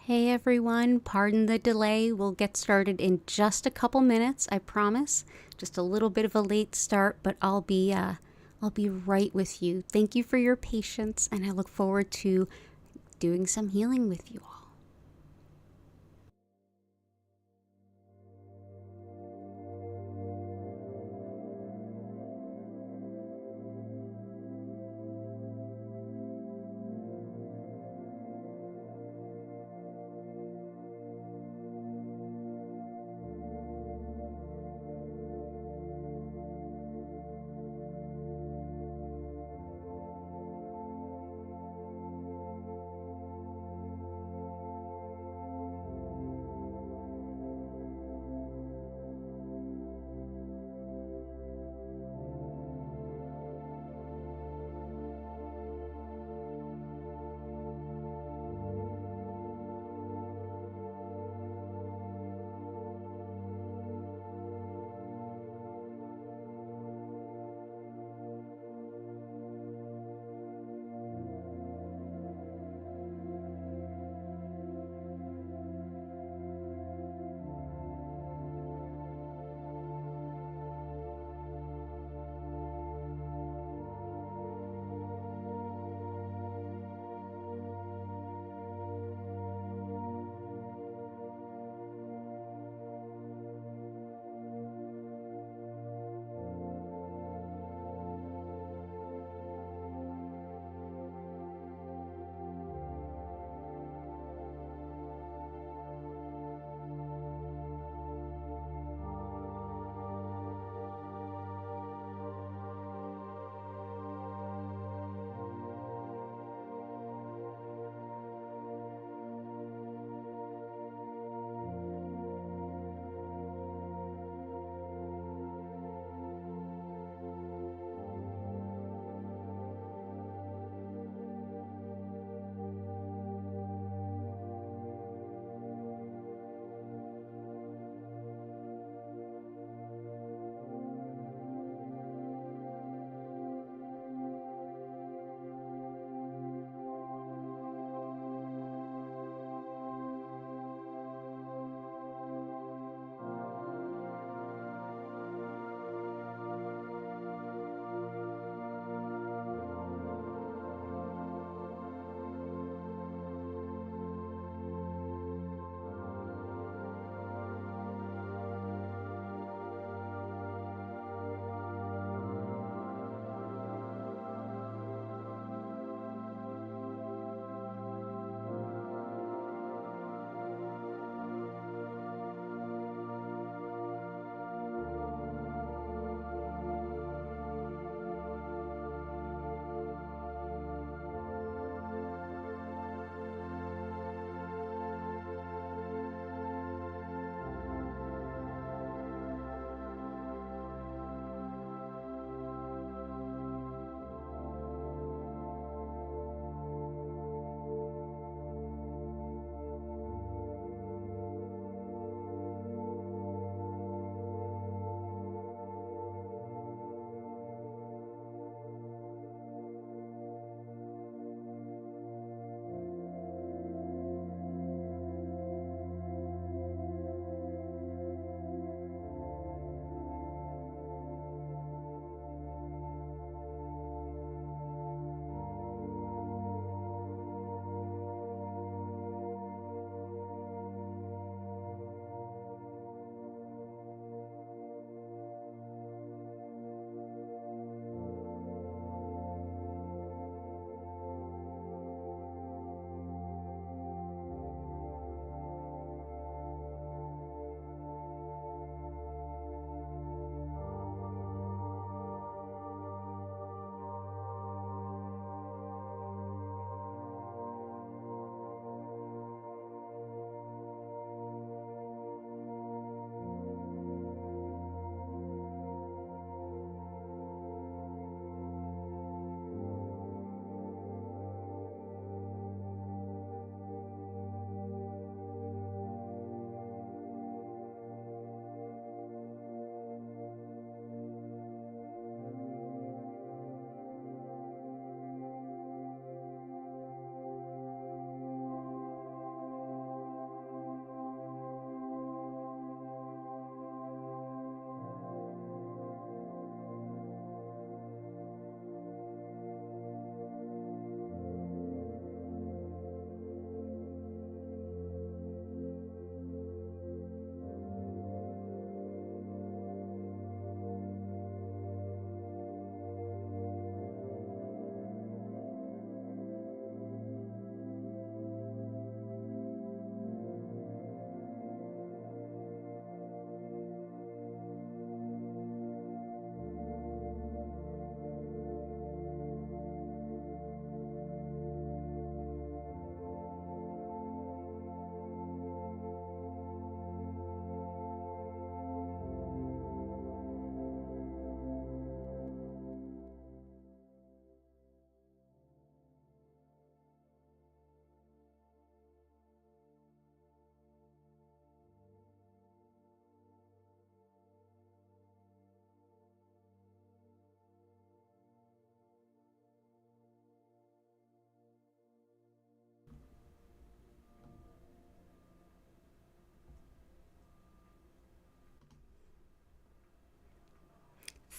Hey everyone, pardon the delay. We'll get started in just a couple minutes, I promise. Just a little bit of a late start, but I'll be right with you. Thank you for your patience, and I look forward to doing some healing with you all.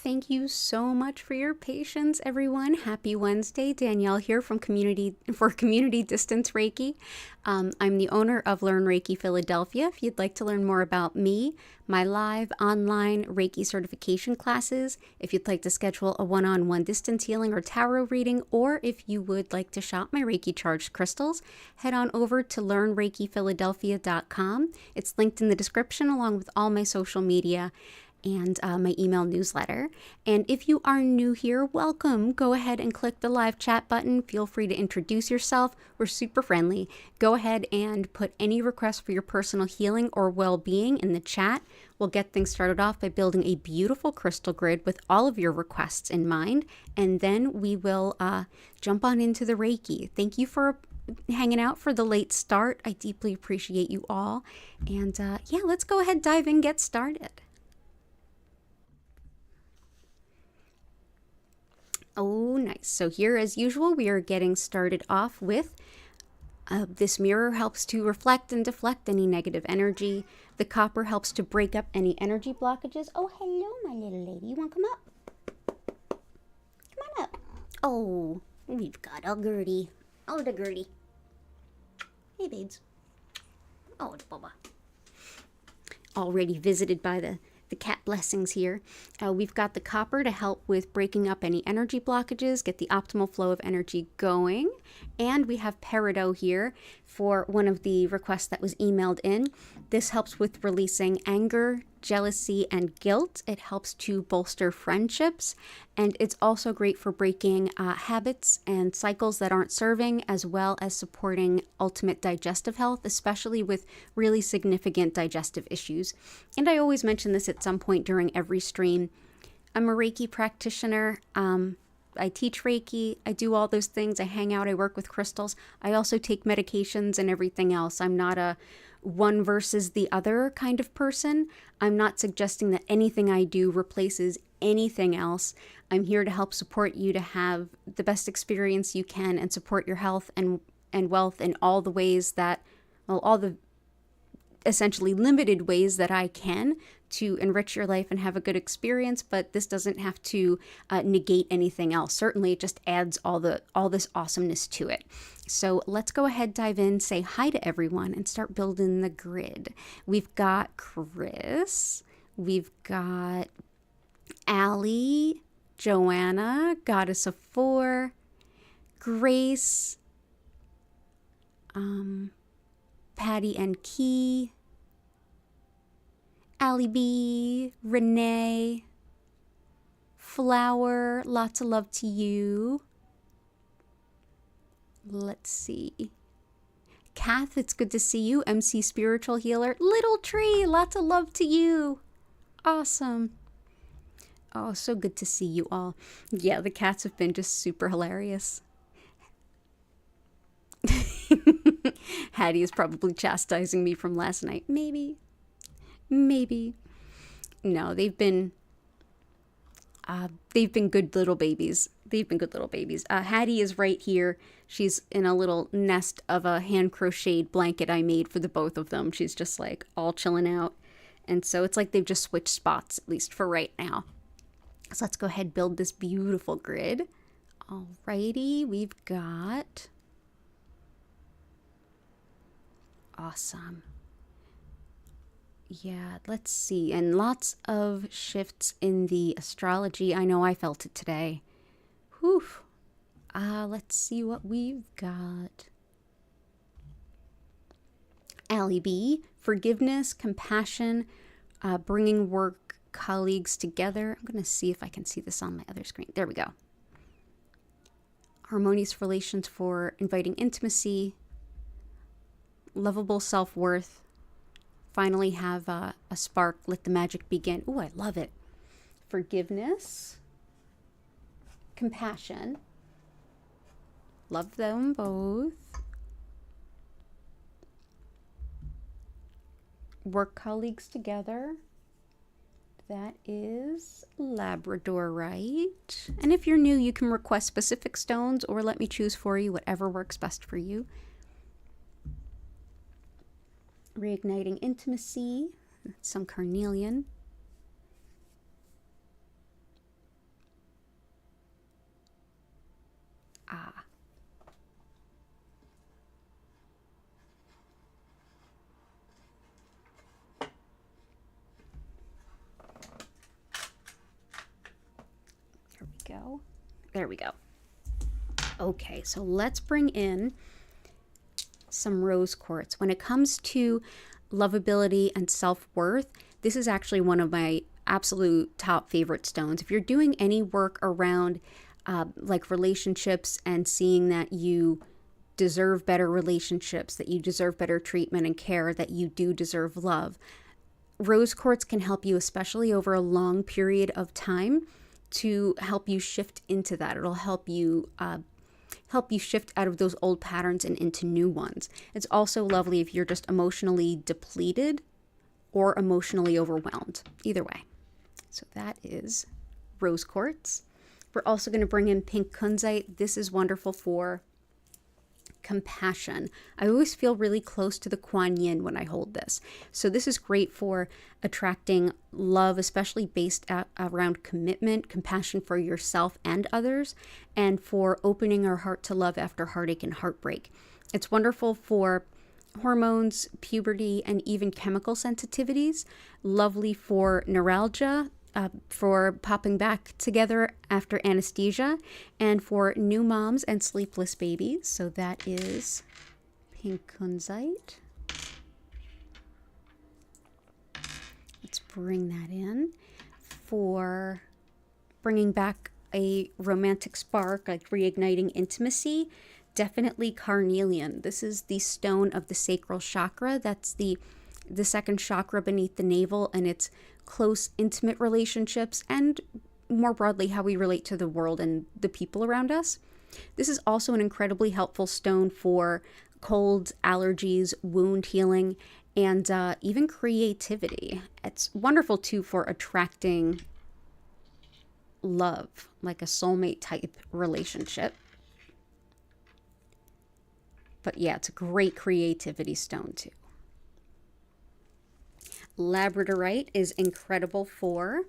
Thank you so much for your patience, everyone. Happy Wednesday. Danielle here from Community Distance Reiki. I'm the owner of Learn Reiki Philadelphia. If you'd like to learn more about me, my live online Reiki certification classes, if you'd like to schedule a one-on-one distance healing or tarot reading, or if you would like to shop my Reiki charged crystals, head on over to learnreikiphiladelphia.com. It's linked in the description along with all my social media and my email newsletter. And if you are new here, welcome. Go ahead and click the live chat button. Feel free to introduce yourself. We're super friendly. Go ahead and put any requests for your personal healing or well-being in the chat. We'll get things started off by building a beautiful crystal grid with all of your requests in mind, and then we will jump on into the Reiki. Thank you for hanging out for the late start. I deeply appreciate you all. And yeah, let's go ahead, dive in, get started. Oh, nice. So here, as usual, we are getting started off with this mirror helps to reflect and deflect any negative energy. The copper helps to break up any energy blockages. Oh, hello, my little lady. You want to come up? Come on up. Oh, we've got a Gertie. Oh, the Gertie. Hey, babes. Oh, the Bubba. Already visited by the cat blessings here. We've got the copper to help with breaking up any energy blockages, get the optimal flow of energy going. And we have peridot here for one of the requests that was emailed in. This helps with releasing anger, jealousy, and guilt. It helps to bolster friendships. And it's also great for breaking habits and cycles that aren't serving, as well as supporting ultimate digestive health, especially with really significant digestive issues. And I always mention this at some point during every stream. I'm a Reiki practitioner. I teach Reiki. I do all those things. I hang out. I work with crystals. I also take medications and everything else. I'm not a one versus the other kind of person. I'm not suggesting that anything I do replaces anything else. I'm here to help support you to have the best experience you can and support your health and wealth in all the ways that, well, all the essentially limited ways that I can to enrich your life and have a good experience, but this doesn't have to negate anything else. Certainly it just adds all this awesomeness to it. So let's go ahead, dive in, say hi to everyone, and start building the grid. We've got Chris, we've got Allie, Joanna, Goddess of Four, Grace, Patty and Key, Allie B, Renee, Flower, lots of love to you. Let's see. Kath, it's good to see you. MC Spiritual Healer. Little Tree, lots of love to you. Awesome. Oh, so good to see you all. Yeah, the cats have been just super hilarious. Hattie is probably chastising me from last night. Maybe. No, they've been good little babies. Hattie is right here. She's in a little nest of a hand crocheted blanket I made for the both of them. She's just like all chilling out. And so it's like they've just switched spots, at least for right now. So let's go ahead and build this beautiful grid. Alrighty, we've got... Awesome. Yeah, let's see. And lots of shifts in the astrology. I know I felt it today. Whew. Let's see what we've got. Allie B, forgiveness, compassion, bringing work colleagues together. I'm going to see if I can see this on my other screen. There we go. Harmonious relations for inviting intimacy, lovable self-worth, finally have a spark, let the magic begin. Ooh, I love it. Forgiveness, compassion, love them both. Work colleagues together. That is Labradorite. And if you're new, you can request specific stones or let me choose for you whatever works best for you. Reigniting intimacy, some carnelian. There we go. Okay, so let's bring in some rose quartz. When it comes to lovability and self-worth, this is actually one of my absolute top favorite stones. If you're doing any work around like relationships and seeing that you deserve better relationships, that you deserve better treatment and care, that you do deserve love, rose quartz can help you, especially over a long period of time, to help you shift into that. It'll help you shift out of those old patterns and into new ones. It's also lovely if you're just emotionally depleted or emotionally overwhelmed. Either way. So that is rose quartz. We're also going to bring in pink kunzite. This is wonderful for compassion. I always feel really close to the Kuan Yin when I hold this. So this is great for attracting love, especially based around commitment, compassion for yourself and others, and for opening our heart to love after heartache and heartbreak. It's wonderful for hormones, puberty, and even chemical sensitivities. Lovely for neuralgia, for popping back together after anesthesia, and for new moms and sleepless babies. So that is pink kunzite. Let's bring that in for bringing back a romantic spark, like reigniting intimacy. Definitely carnelian. This is the stone of the sacral chakra. That's the second chakra beneath the navel, and it's close, intimate relationships, and more broadly, how we relate to the world and the people around us. This is also an incredibly helpful stone for colds, allergies, wound healing, and even creativity. It's wonderful too for attracting love, like a soulmate type relationship. But yeah, it's a great creativity stone too. Labradorite is incredible for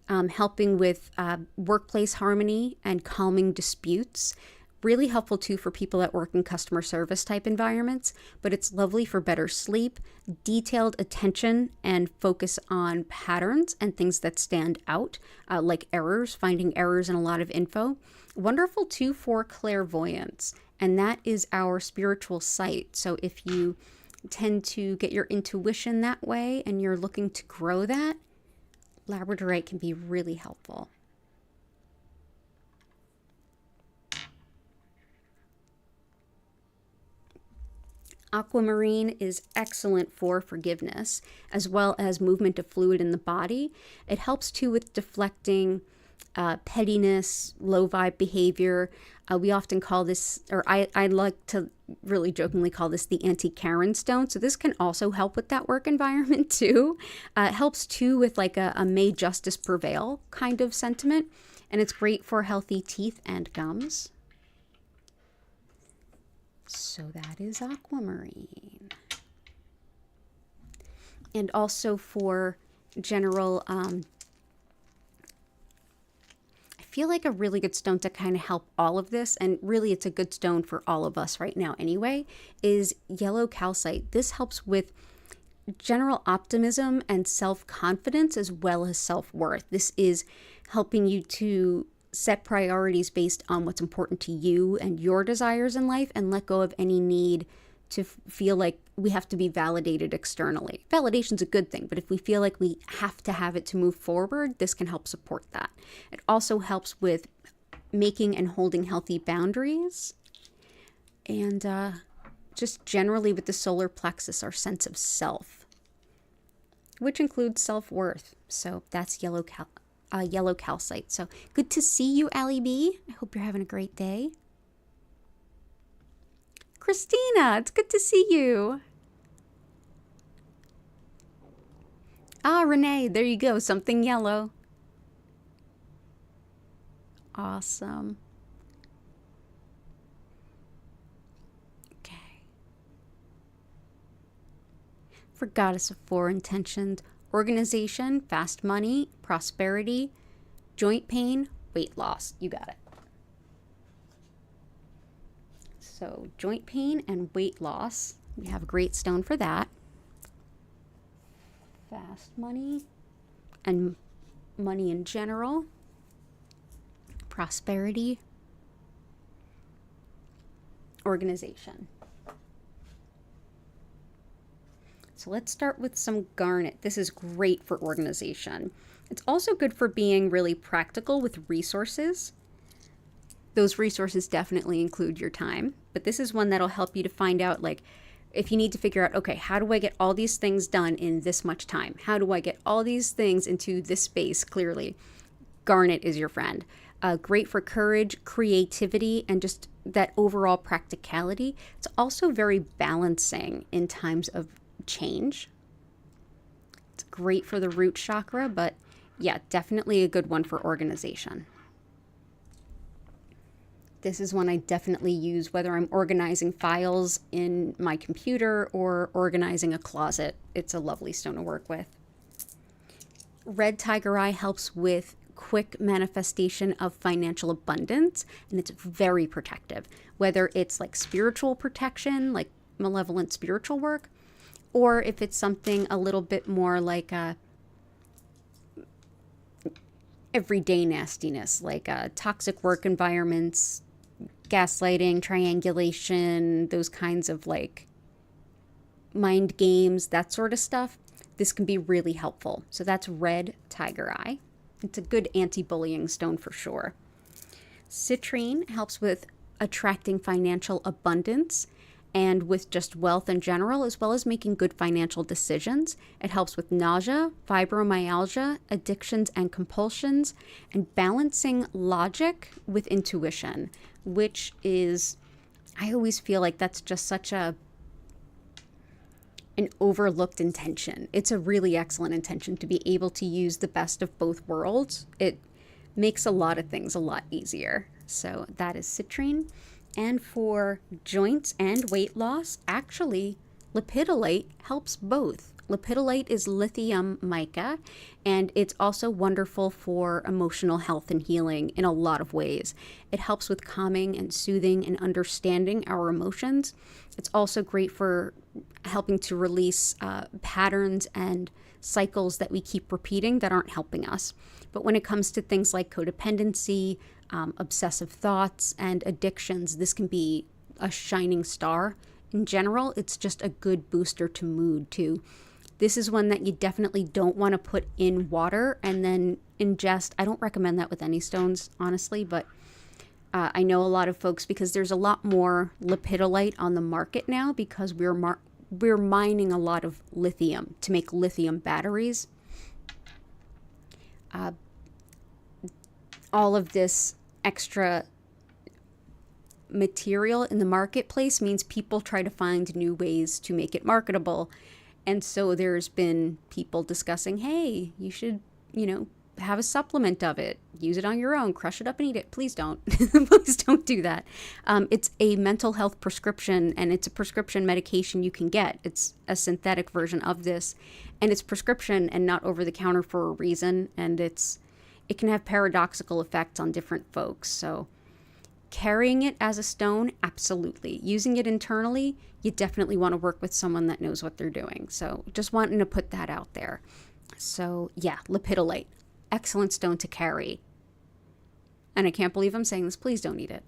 helping with workplace harmony and calming disputes. Really helpful too for people that work in customer service type environments, but it's lovely for better sleep, detailed attention, and focus on patterns and things that stand out, like errors, finding errors in a lot of info. Wonderful too for clairvoyance, and that is our spiritual sight. So if you tend to get your intuition that way and you're looking to grow that, labradorite can be really helpful. Aquamarine is excellent for forgiveness, as well as movement of fluid in the body. It helps too with deflecting pettiness, low vibe behavior. We often call this, or I like to really jokingly call this the anti-Karen stone. So this can also help with that work environment too. It helps too with like a may justice prevail kind of sentiment. And it's great for healthy teeth and gums. So that is aquamarine. And also for general, I feel like a really good stone to kind of help all of this, and really it's a good stone for all of us right now anyway, is yellow calcite. This helps with general optimism and self-confidence as well as self-worth. This is helping you to set priorities based on what's important to you and your desires in life, and let go of any need to feel like we have to be validated externally. Validation's a good thing, but if we feel like we have to have it to move forward, this can help support that. It also helps with making and holding healthy boundaries, and just generally with the solar plexus, our sense of self, which includes self-worth. So that's yellow calcite. So good to see you, Allie B. I hope you're having a great day. Christina, it's good to see you. Ah, Renee, there you go. Something yellow. Awesome. Okay. For Goddess of Four Intentions, organization, fast money, prosperity, joint pain, weight loss. You got it. So joint pain and weight loss. We have a great stone for that. Fast money and money in general. prosperity, organization. So let's start with some garnet. This is great for organization. It's also good for being really practical with resources. Those resources definitely include your time, but this is one that'll help you to find out, like, if you need to figure out, okay, how do I get all these things done in this much time? How do I get all these things into this space clearly? Garnet is your friend. Great for courage, creativity, and just that overall practicality. It's also very balancing in times of change. It's great for the root chakra, but yeah, definitely a good one for organization. This is one I definitely use whether I'm organizing files in my computer or organizing a closet. It's a lovely stone to work with. Red tiger eye helps with quick manifestation of financial abundance, and it's very protective, whether it's like spiritual protection, like malevolent spiritual work, or if it's something a little bit more like everyday nastiness, like toxic work environments, gaslighting, triangulation, those kinds of like mind games, that sort of stuff. This can be really helpful. So that's red tiger eye. It's a good anti-bullying stone for sure. Citrine helps with attracting financial abundance and with just wealth in general, as well as making good financial decisions. It helps with nausea, fibromyalgia, addictions and compulsions, and balancing logic with intuition, which is, I always feel like that's just such an overlooked intention. It's a really excellent intention to be able to use the best of both worlds. It makes a lot of things a lot easier. So that is citrine. And for joints and weight loss, actually, lepidolite helps both. Lepidolite is lithium mica, and it's also wonderful for emotional health and healing in a lot of ways. It helps with calming and soothing and understanding our emotions. It's also great for helping to release patterns and cycles that we keep repeating that aren't helping us. But when it comes to things like codependency, obsessive thoughts, and addictions, this can be a shining star. In general, it's just a good booster to mood too. This is one that you definitely don't want to put in water and then ingest. I don't recommend that with any stones, honestly, but I know a lot of folks, because there's a lot more lepidolite on the market now, because we're mining a lot of lithium to make lithium batteries. All of this extra material in the marketplace means people try to find new ways to make it marketable. And so there's been people discussing, hey, you should, have a supplement of it, use it on your own, crush it up and eat it. Please don't. Please don't do that. It's a mental health prescription, and it's a prescription medication you can get. It's a synthetic version of this, and it's prescription and not over the counter for a reason. And it can have paradoxical effects on different folks. So carrying it as a stone, absolutely. Using it internally, you definitely want to work with someone that knows what they're doing. So just wanting to put that out there. So yeah, lepidolite, excellent stone to carry. And I can't believe I'm saying this. Please don't eat it.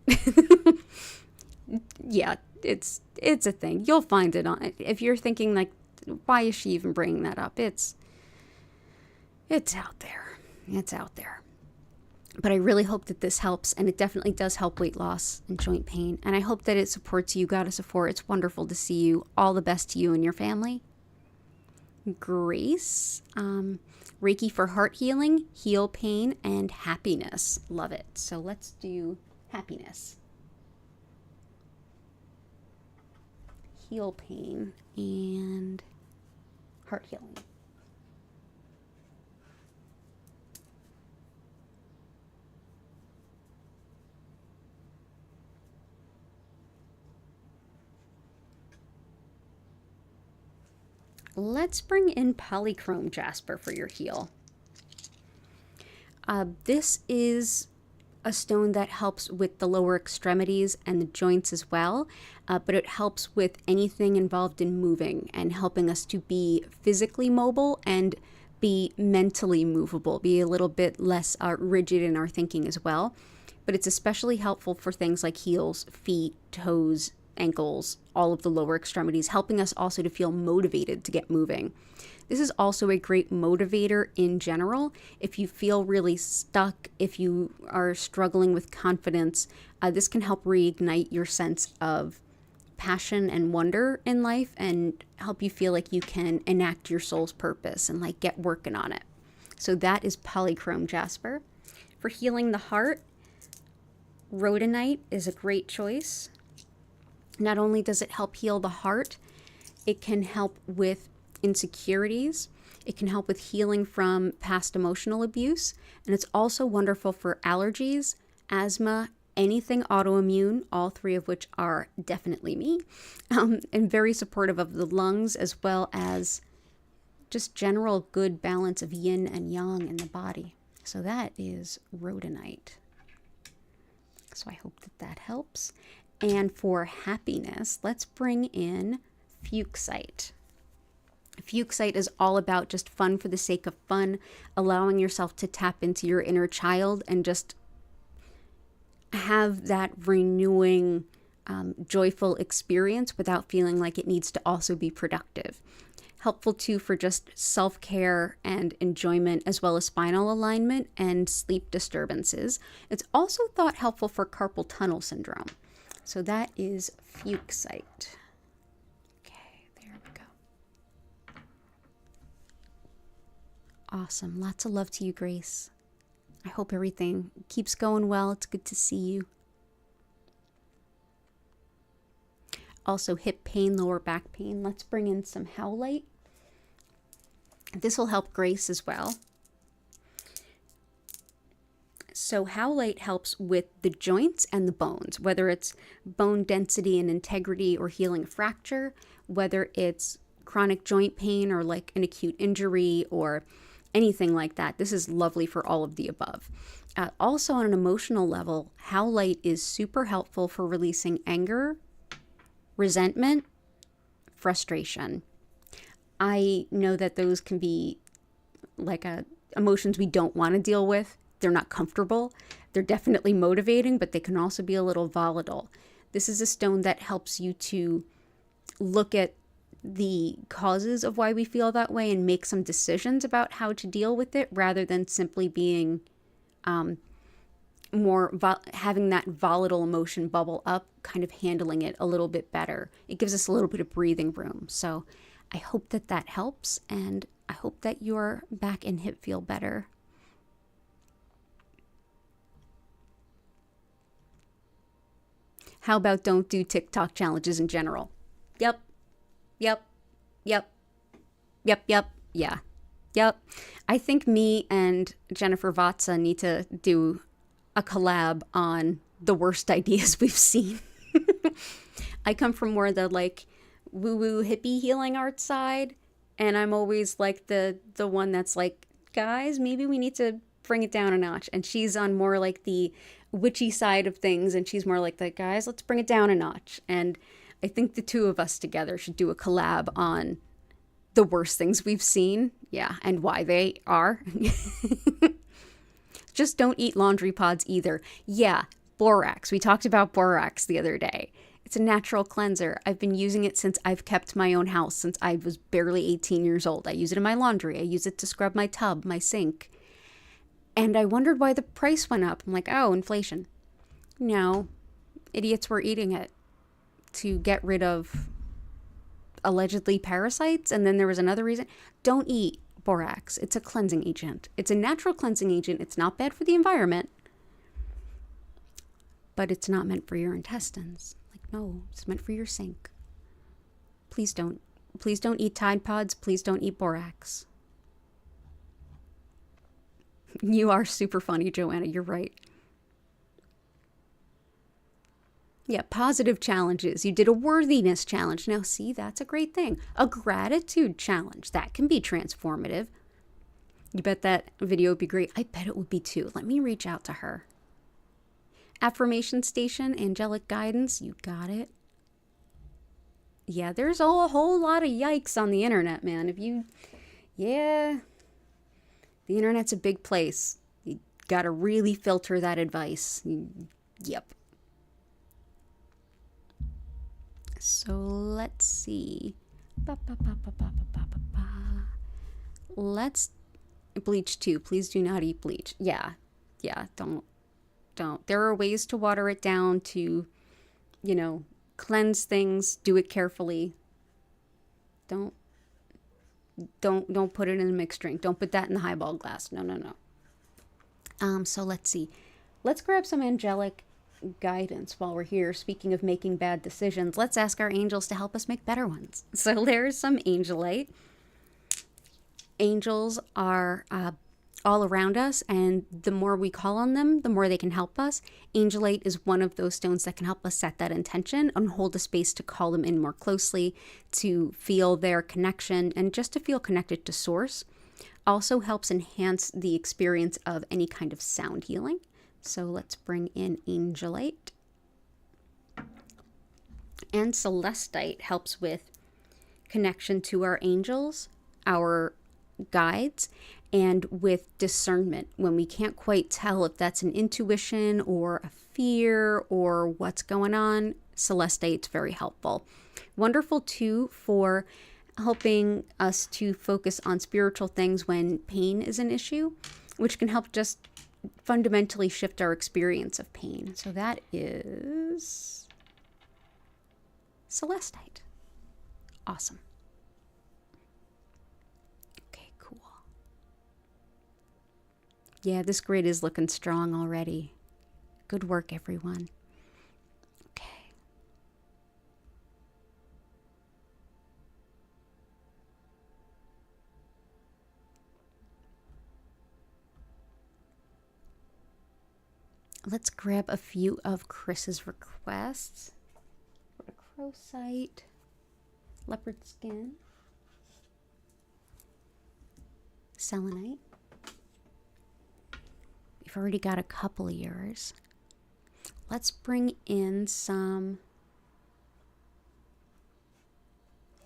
Yeah, it's a thing. You'll find it on. If you're thinking like, why is she even bringing that up? It's out there. It's out there. But I really hope that this helps, and it definitely does help weight loss and joint pain. And I hope that it supports you, Goddess of Four. It's wonderful to see you. All the best to you and your family. Grace, Reiki for heart healing, heal pain, and happiness. Love it. So let's do happiness. Heal pain and heart healing. Let's bring in polychrome jasper for your heal. This is a stone that helps with the lower extremities and the joints as well, but it helps with anything involved in moving and helping us to be physically mobile and be mentally movable, be a little bit less rigid in our thinking as well. but it's especially helpful for things like heels, feet, toes, ankles, all of the lower extremities, helping us also to feel motivated to get moving. This is also a great motivator in general. If you feel really stuck, if you are struggling with confidence, this can help reignite your sense of passion and wonder in life and help you feel like you can enact your soul's purpose and like get working on it. So that is polychrome jasper. For healing the heart, rhodonite is a great choice. Not only does it help heal the heart, it can help with insecurities. It can help with healing from past emotional abuse. And it's also wonderful for allergies, asthma, anything autoimmune, all three of which are definitely me, and very supportive of the lungs, as well as just general good balance of yin and yang in the body. So that is rhodonite. So I hope that that helps. And for happiness, let's bring in fuchsite. Fuchsite is all about just fun for the sake of fun, allowing yourself to tap into your inner child and just have that renewing, joyful experience without feeling like it needs to also be productive. Helpful too for just self-care and enjoyment, as well as spinal alignment and sleep disturbances. It's also thought helpful for carpal tunnel syndrome. So that is fuchsite. Okay, there we go. Awesome. Lots of love to you, Grace. I hope everything keeps going well. It's good to see you. Also, hip pain, lower back pain. Let's bring in some howlite. This will help Grace as well. So howlite helps with the joints and the bones, whether it's bone density and integrity or healing a fracture, whether it's chronic joint pain or like an acute injury or anything like that. This is lovely for all of the above. Also on an emotional level, howlite is super helpful for releasing anger, resentment, frustration. I know that those can be like emotions we don't want to deal with. They're not comfortable. They're definitely motivating, but they can also be a little volatile. This is a stone that helps you to look at the causes of why we feel that way and make some decisions about how to deal with it, rather than simply being having that volatile emotion bubble up, kind of handling it a little bit better. It gives us a little bit of breathing room. So I hope that that helps, and I hope that your back and hip feel better. How about don't do TikTok challenges in general? Yep. Yeah. I think me and Jennifer Vatsa need to do a collab on the worst ideas we've seen. I come from more the like woo-woo hippie healing art side, and I'm always like the one that's like, guys, maybe we need to bring it down a notch. And she's on more like the witchy side of things, and she's more like the guys, let's bring it down a notch. And I think the two of us together should do a collab on the worst things we've seen. Yeah, and why they are. Just don't eat laundry pods either. Yeah, borax. We talked about borax the other day. It's a natural cleanser. I've been using it since I've kept my own house, since I was barely 18 years old. I use it in my laundry. I use it to scrub my tub, my sink. And I wondered why the price went up. I'm like, oh, inflation. No, idiots were eating it to get rid of allegedly parasites. And then there was another reason. Don't eat borax. It's a cleansing agent. It's a natural cleansing agent. It's not bad for the environment, but it's not meant for your intestines. Like, no, it's meant for your sink. Please don't eat Tide Pods. Please don't eat borax. You are super funny, Joanna. You're right. Yeah, positive challenges. You did a worthiness challenge. Now, see, that's a great thing. A gratitude challenge. That can be transformative. You bet that video would be great. I bet it would be too. Let me reach out to her. Affirmation station, angelic guidance. You got it. Yeah, there's a whole lot of yikes on the internet, man. The internet's a big place. You got to really filter that advice. Yep. So let's see. Let's bleach too. Please do not eat bleach. Yeah, don't. There are ways to water it down, to, cleanse things. Do it carefully. Don't put it in a mixed drink. Don't put that in the highball glass. No. So let's see. Let's grab some angelic guidance while we're here. Speaking of making bad decisions, let's ask our angels to help us make better ones. So there's some angelite. Angels are all around us, and the more we call on them, the more they can help us. Angelite is one of those stones that can help us set that intention and hold a space to call them in more closely, to feel their connection, and just to feel connected to source. Also helps enhance the experience of any kind of sound healing. So let's bring in angelite. And celestite helps with connection to our angels, our guides, and with discernment when we can't quite tell if that's an intuition or a fear or what's going on. Celestite's very helpful. Wonderful too for helping us to focus on spiritual things when pain is an issue, which can help just fundamentally shift our experience of pain. So that is celestite. Awesome. Okay, cool. Yeah, this grid is looking strong already. Good work, everyone. Okay. Let's grab a few of Chris's requests. Rhodochrosite, leopard skin, selenite. We've already got a couple of yours. Let's bring in some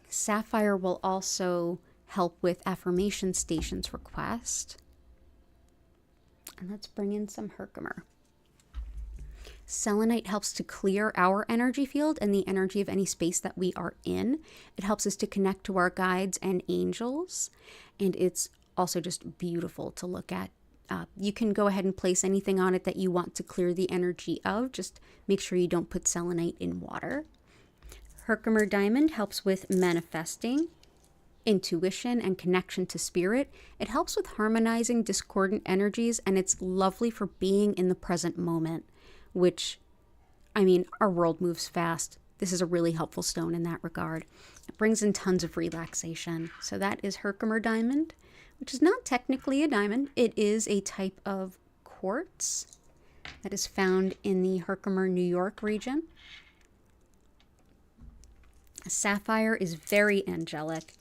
sapphire. Will also help with affirmation stations request. And let's bring in some herkimer. Selenite helps to clear our energy field and the energy of any space that we are in. It helps us to connect to our guides and angels, and it's also just beautiful to look at. You can go ahead and place anything on it that you want to clear the energy of. Just make sure you don't put selenite in water. Herkimer diamond helps with manifesting, intuition, and connection to spirit. It helps with harmonizing discordant energies, and it's lovely for being in the present moment. Which, I mean, our world moves fast. This is a really helpful stone in that regard. It brings in tons of relaxation. So that is Herkimer diamond, which is not technically a diamond. It is a type of quartz that is found in the Herkimer, New York region. Sapphire is very angelic.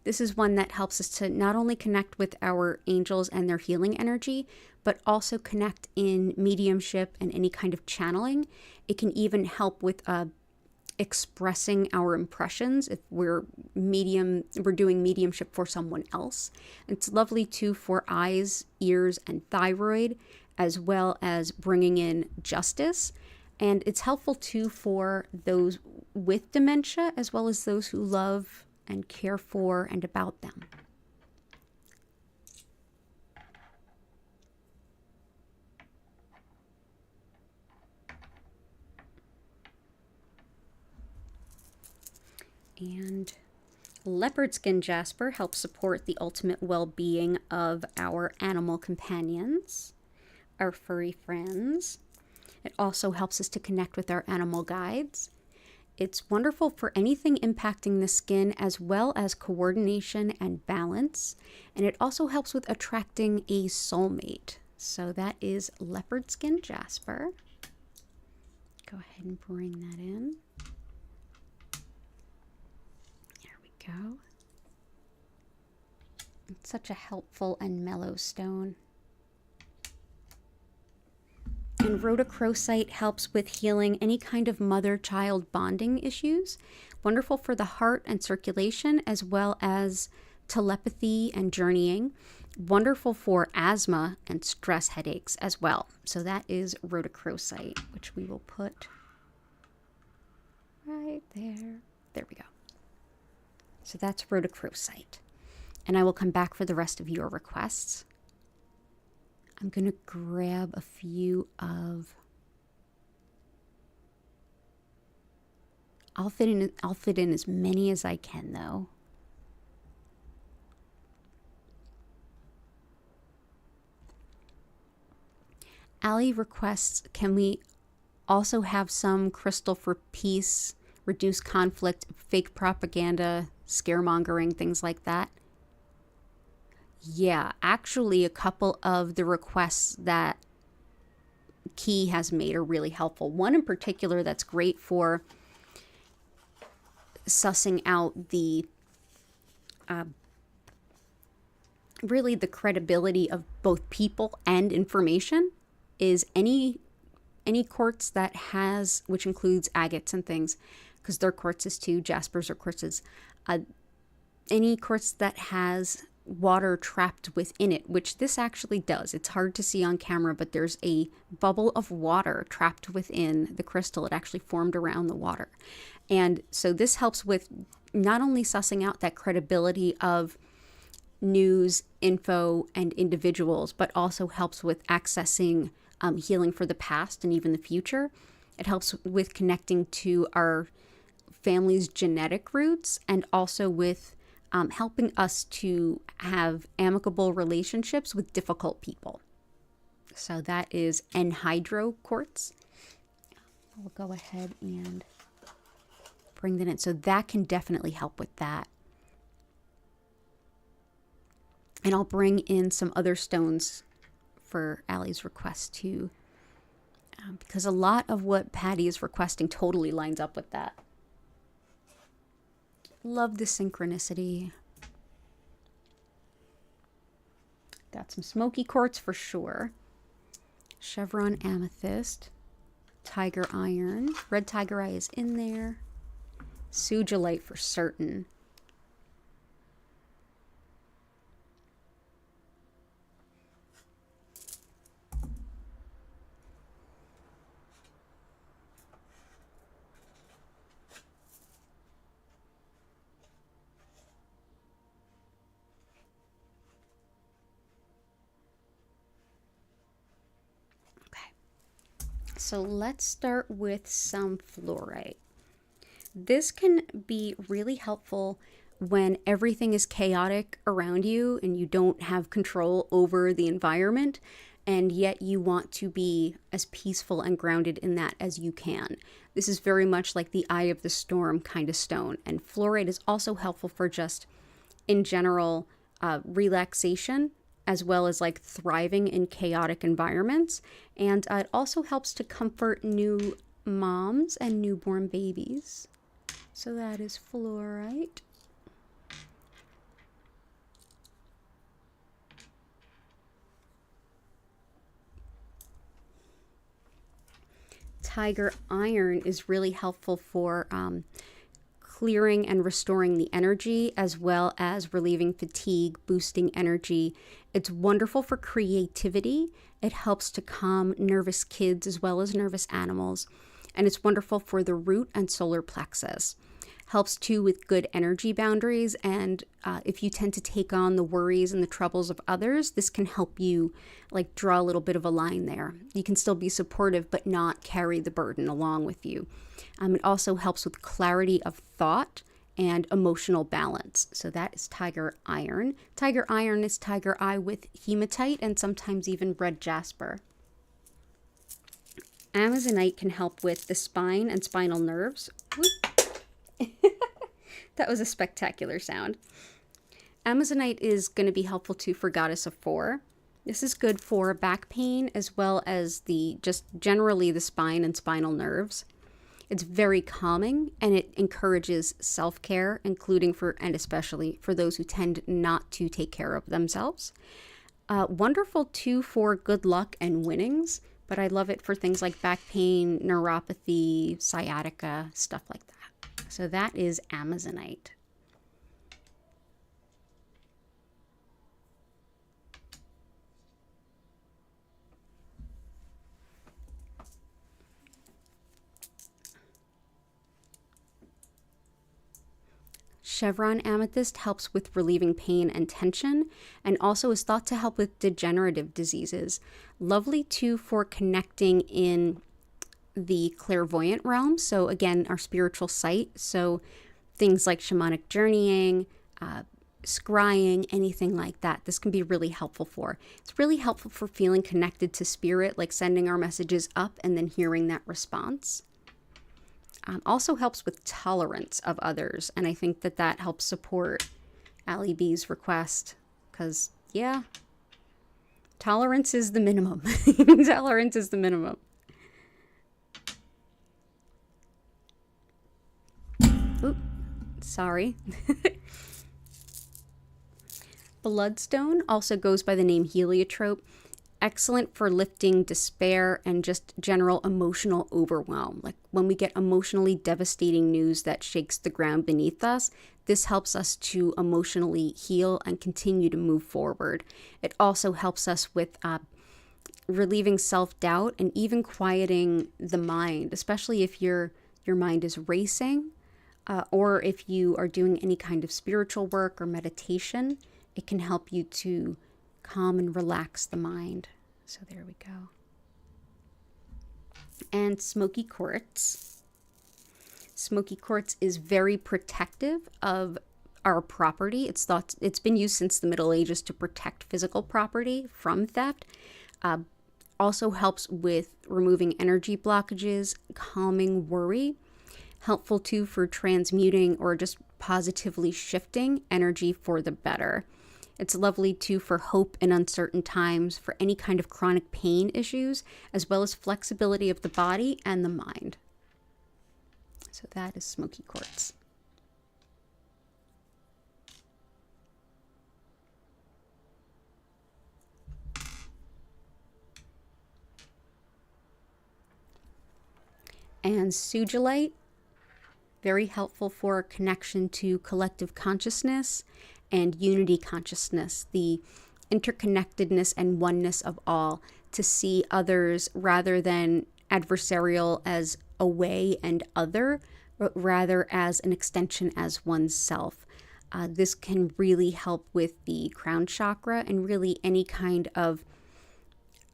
This is one that helps us to not only connect with our angels and their healing energy, but also connect in mediumship and any kind of channeling. It can even help with expressing our impressions if we're doing mediumship for someone else. It's lovely too for eyes, ears, and thyroid, as well as bringing in justice. And it's helpful too for those with dementia, as well as those who love and care for and about them. And leopard skin jasper helps support the ultimate well-being of our animal companions, our furry friends. It also helps us to connect with our animal guides. It's wonderful for anything impacting the skin, as well as coordination and balance. And it also helps with attracting a soulmate. So that is leopard skin jasper. Go ahead and bring that in. There we go. It's such a helpful and mellow stone. And rhodochrosite helps with healing any kind of mother-child bonding issues. Wonderful for the heart and circulation, as well as telepathy and journeying. Wonderful for asthma and stress headaches as well. So that is rhodochrosite, which we will put right there. There we go. So that's rhodochrosite. And I will come back for the rest of your requests. I'm going to grab a few of... I'll fit in as many as I can, though. Allie requests, can we also have some crystal for peace, reduce conflict, fake propaganda, scaremongering, things like that? Yeah, actually, a couple of the requests that Key has made are really helpful. One in particular that's great for sussing out the really the credibility of both people and information is any quartz that has, which includes agates and things, because they're quartzes too, jaspers are quartzes, any quartz that has water trapped within it, which this actually does. It's hard to see on camera, but there's a bubble of water trapped within the crystal. It actually formed around the water. And so this helps with not only sussing out that credibility of news, info, and individuals, but also helps with accessing healing for the past and even the future. It helps with connecting to our family's genetic roots, and also with helping us to have amicable relationships with difficult people. So that is anhydro quartz. We'll go ahead and bring that in. So that can definitely help with that. And I'll bring in some other stones for Allie's request too, because a lot of what Patty is requesting totally lines up with that. Love the synchronicity. Got some smoky quartz for sure. Chevron amethyst. Tiger iron. Red tiger eye is in there. Sugilite for certain. So let's start with some fluorite. This can be really helpful when everything is chaotic around you and you don't have control over the environment, and yet you want to be as peaceful and grounded in that as you can. This is very much like the eye of the storm kind of stone. And fluorite is also helpful for just, in general, relaxation, as well as like thriving in chaotic environments. And it also helps to comfort new moms and newborn babies. So that is fluorite. Tiger iron is really helpful for clearing and restoring the energy, as well as relieving fatigue, boosting energy. It's wonderful for creativity. It helps to calm nervous kids as well as nervous animals. And it's wonderful for the root and solar plexus. Helps too with good energy boundaries. And if you tend to take on the worries and the troubles of others, this can help you like draw a little bit of a line there. You can still be supportive, but not carry the burden along with you. It also helps with clarity of thought and emotional balance. So that is tiger iron. Tiger iron is tiger eye with hematite and sometimes even red jasper. Amazonite can help with the spine and spinal nerves. That was a spectacular sound. Amazonite is going to be helpful too for Goddess of Four. This is good for back pain as well as just generally the spine and spinal nerves. It's very calming, and it encourages self-care, including and especially for those who tend not to take care of themselves. Wonderful too for good luck and winnings, but I love it for things like back pain, neuropathy, sciatica, stuff like that. So that is Amazonite. Chevron amethyst helps with relieving pain and tension, and also is thought to help with degenerative diseases. Lovely too for connecting in the clairvoyant realm. So again, our spiritual sight. So things like shamanic journeying, scrying, anything like that. This can be really helpful for. It's really helpful for feeling connected to spirit, like sending our messages up and then hearing that response. Also helps with tolerance of others. And I think that that helps support Allie B's request because, yeah, tolerance is the minimum. Tolerance is the minimum. Oop, sorry. Bloodstone also goes by the name heliotrope. Excellent for lifting despair and just general emotional overwhelm. Like when we get emotionally devastating news that shakes the ground beneath us, this helps us to emotionally heal and continue to move forward. It also helps us with relieving self-doubt and even quieting the mind, especially if your mind is racing or if you are doing any kind of spiritual work or meditation. It can help you to calm and relax the mind. So there we go. And smoky quartz. Smoky quartz is very protective of our property. It's been used since the Middle Ages to protect physical property from theft. Also helps with removing energy blockages, calming worry. Helpful too for transmuting or just positively shifting energy for the better. It's lovely too for hope in uncertain times, for any kind of chronic pain issues, as well as flexibility of the body and the mind. So that is smoky quartz. And sugilite, very helpful for connection to collective consciousness and unity consciousness, the interconnectedness and oneness of all, to see others rather than adversarial as away and other, but rather as an extension as oneself. This can really help with the crown chakra and really any kind of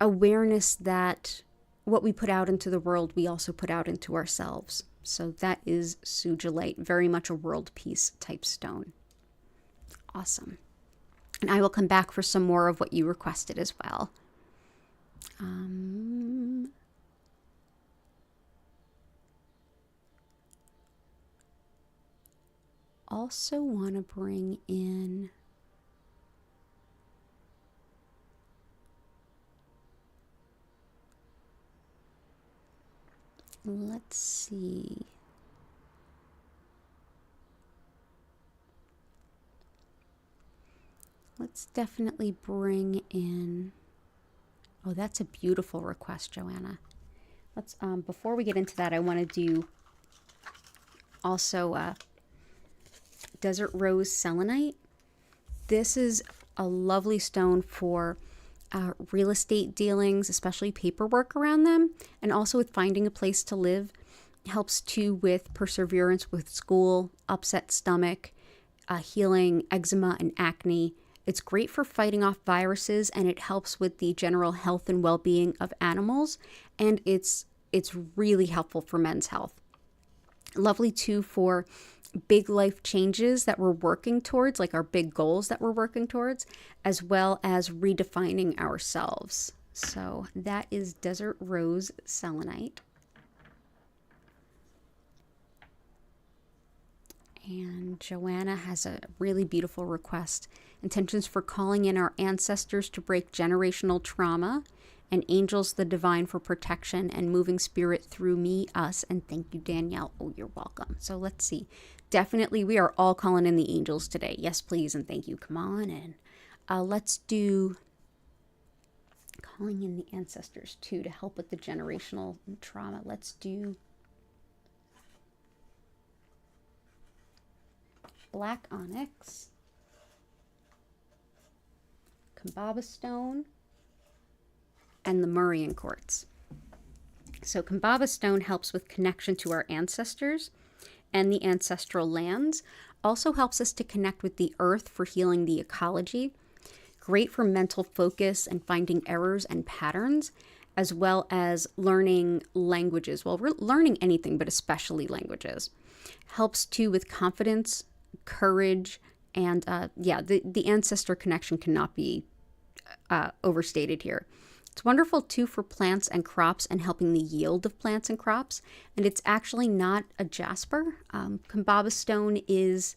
awareness that what we put out into the world, we also put out into ourselves. So that is sugilite, very much a world peace type stone. Awesome. And I will come back for some more of what you requested as well. Also want to bring in let's see. Let's definitely bring in, oh, that's a beautiful request, Joanna. Let's, before we get into that, I want to do also desert rose selenite. This is a lovely stone for real estate dealings, especially paperwork around them, and also with finding a place to live. Helps too with perseverance with school, upset stomach, healing eczema and acne. It's great for fighting off viruses, and it helps with the general health and well-being of animals, and it's really helpful for men's health. Lovely too for big life changes that we're working towards, like our big goals that we're working towards, as well as redefining ourselves. So that is desert rose selenite. And Joanna has a really beautiful request. Intentions for calling in our ancestors to break generational trauma, and angels the divine for protection and moving spirit through me, us, and thank you, Danielle. Oh, you're welcome. So let's see. Definitely, we are all calling in the angels today. Yes, please, and thank you. Come on in. Let's do calling in the ancestors too to help with the generational trauma. Let's do black onyx, Kambaba stone, and the Murrian quartz. So Kambaba stone helps with connection to our ancestors and the ancestral lands. also helps us to connect with the earth for healing the ecology. Great for mental focus and finding errors and patterns, as well as learning languages. Well, we're learning anything, but especially languages. Helps too with confidence, courage, and the ancestor connection cannot be overstated here. It's wonderful too for plants and crops and helping the yield of plants and crops. And it's actually not a jasper. Kambaba stone is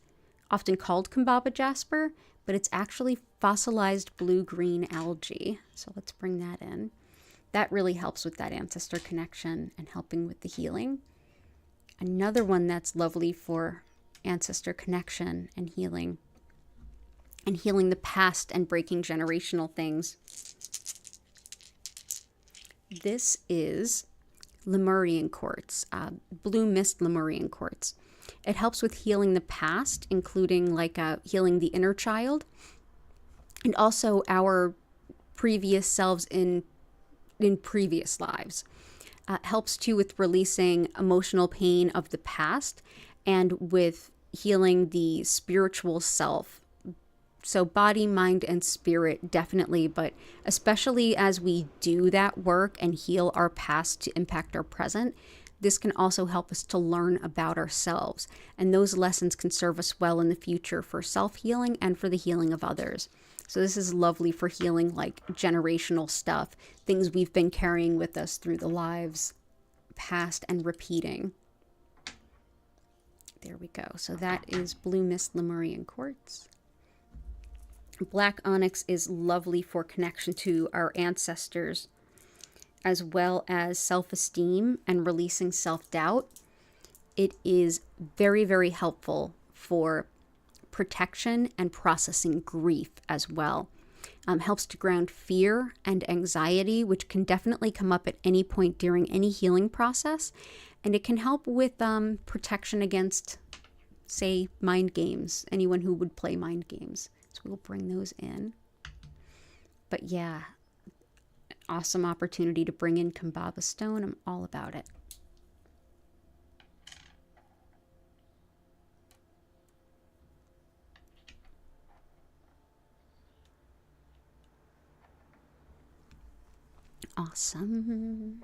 often called Kambaba jasper, but it's actually fossilized blue-green algae. So let's bring that in. That really helps with that ancestor connection and helping with the healing. Another one that's lovely for ancestor connection and healing the past and breaking generational things. This is Lemurian quartz, blue mist Lemurian quartz. It helps with healing the past, including healing the inner child, and also our previous selves in previous lives. Helps too with releasing emotional pain of the past and with healing the spiritual self. So body, mind, and spirit, definitely, but especially as we do that work and heal our past to impact our present, this can also help us to learn about ourselves. And those lessons can serve us well in the future for self-healing and for the healing of others. So this is lovely for healing like generational stuff, things we've been carrying with us through the lives past and repeating. There we go. So that is blue mist Lemurian quartz. Black onyx is lovely for connection to our ancestors, as well as self-esteem and releasing self-doubt. It is very, very helpful for protection and processing grief as well. Helps to ground fear and anxiety, which can definitely come up at any point during any healing process. And it can help with protection against, say, mind games, anyone who would play mind games. So we'll bring those in. But yeah, awesome opportunity to bring in Kambaba stone. I'm all about it. Awesome.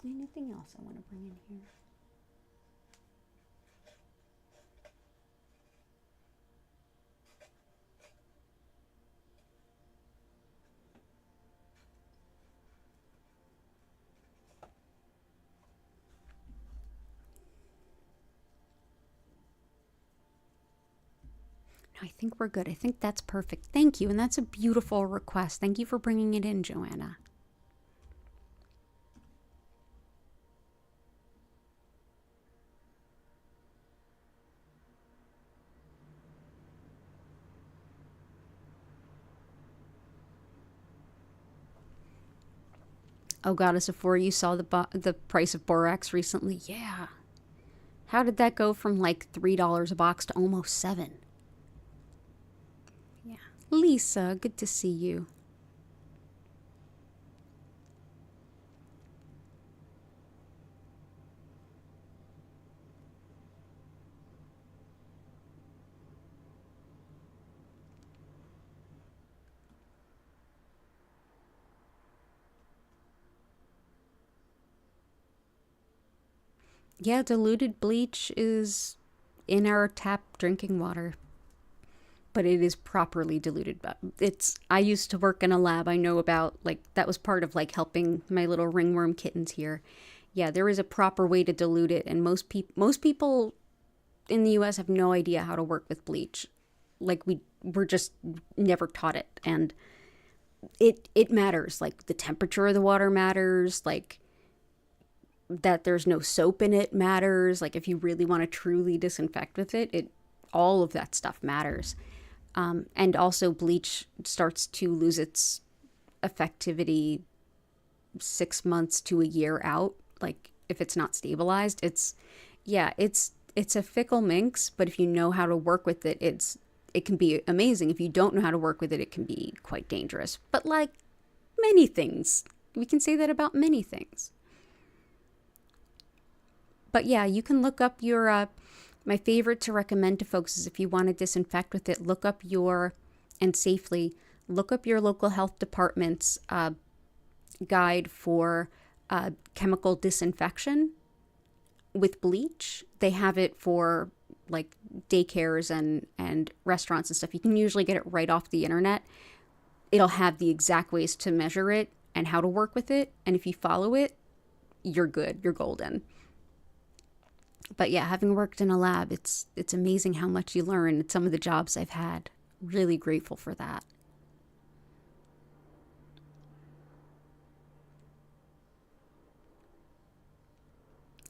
Anything else I want to bring in here? I think we're good. I think that's perfect. Thank you. And that's a beautiful request. Thank you for bringing it in, Joanna. Oh, Goddess of Four, you saw the price of borax recently? Yeah. How did that go from like $3 a box to almost $7? Yeah. Lisa, good to see you. Yeah, diluted bleach is in our tap drinking water, but it is properly diluted. I used to work in a lab. I know about, like, that was part of like helping my little ringworm kittens here. Yeah, there is a proper way to dilute it, and most people in the US have no idea how to work with bleach. Like, we're just never taught it, and it matters. Like, the temperature of the water matters, like that there's no soap in it matters. Like, if you really want to truly disinfect with it, all of that stuff matters. And also bleach starts to lose its effectivity 6 months to a year out. Like, if it's not stabilized, it's a fickle minx, but if you know how to work with it, it can be amazing. If you don't know how to work with it, it can be quite dangerous. But like many things, we can say that about many things. But yeah, you can look up your My favorite to recommend to folks is if you want to disinfect with it, and safely, look up your local health department's guide for chemical disinfection with bleach. They have it for like daycares and restaurants and stuff. You can usually get it right off the internet. It'll have the exact ways to measure it and how to work with it. And if you follow it, you're good. You're golden. But yeah, having worked in a lab, it's amazing how much you learn at some of the jobs I've had. Really grateful for that.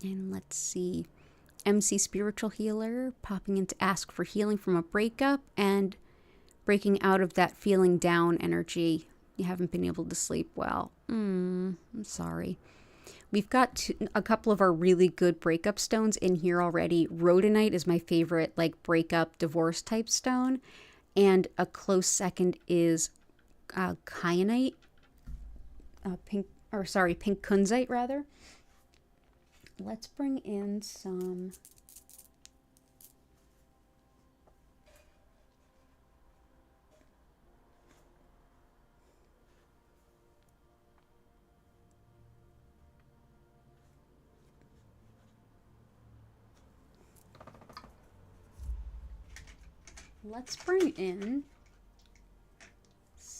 And let's see. MC Spiritual Healer popping in to ask for healing from a breakup and breaking out of that feeling down energy. You haven't been able to sleep well. I'm sorry. We've got a couple of our really good breakup stones in here already. Rhodonite is my favorite, like breakup, divorce type stone. And a close second is kyanite, pink kunzite rather. Let's bring in some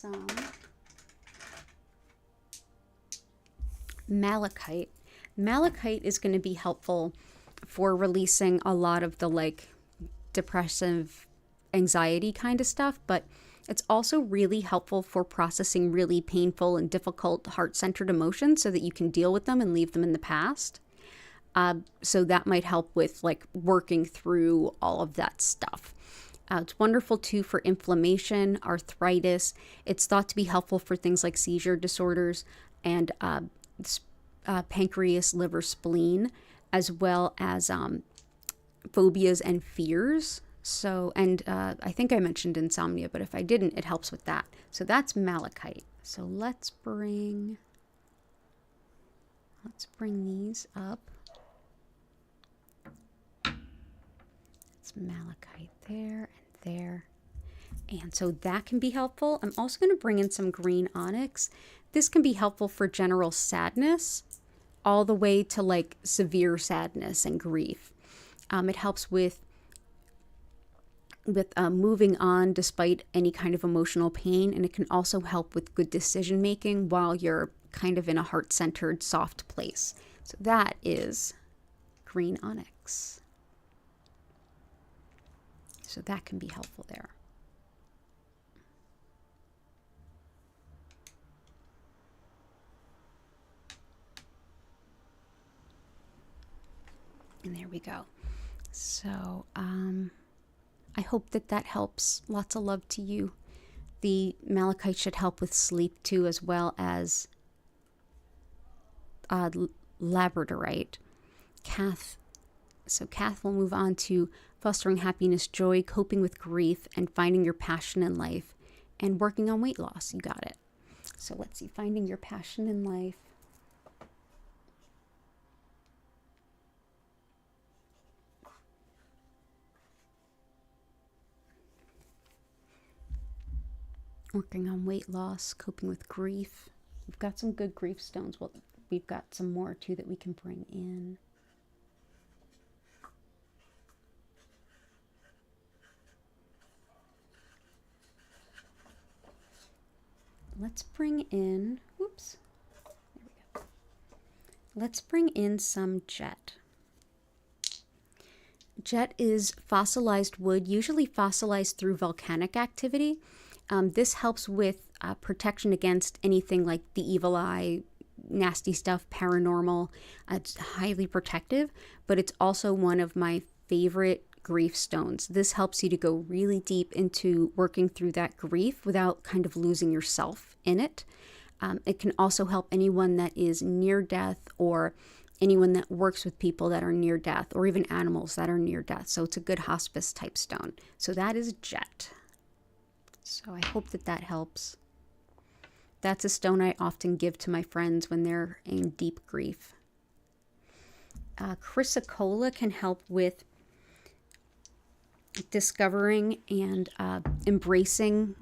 some malachite. Malachite is going to be helpful for releasing a lot of the like depressive anxiety kind of stuff, but it's also really helpful for processing really painful and difficult heart-centered emotions so that you can deal with them and leave them in the past. So that might help with like working through all of that stuff. It's wonderful too for inflammation, arthritis. It's thought to be helpful for things like seizure disorders and pancreas, liver, spleen, as well as phobias and fears. So, and I think I mentioned insomnia, but if I didn't, it helps with that. So that's malachite. So let's bring these up. It's malachite there and there. And so that can be helpful. I'm also going to bring in some green onyx. This can be helpful for general sadness, all the way to like severe sadness and grief. It helps with moving on despite any kind of emotional pain, and it can also help with good decision making while you're kind of in a heart-centered, soft place. So that is green onyx. So that can be helpful there. And there we go. So I hope that helps. Lots of love to you. The malachite should help with sleep too, as well as labradorite. Kath will move on to fostering happiness, joy, coping with grief, and finding your passion in life, and working on weight loss. You got it. So let's see, finding your passion in life. Working on weight loss, coping with grief. We've got some good grief stones. Well, we've got some more too that we can bring in. Let's bring in, there we go. Let's bring in some jet. Jet is fossilized wood, usually fossilized through volcanic activity. This helps with protection against anything like the evil eye, nasty stuff, paranormal. It's highly protective, but it's also one of my favorite grief stones. This helps you to go really deep into working through that grief without kind of losing yourself in it. It can also help anyone that is near death, or anyone that works with people that are near death, or even animals that are near death. So it's a good hospice type stone. So that is jet. So I hope that helps. That's a stone I often give to my friends when they're in deep grief. Chrysocolla can help with discovering and embracing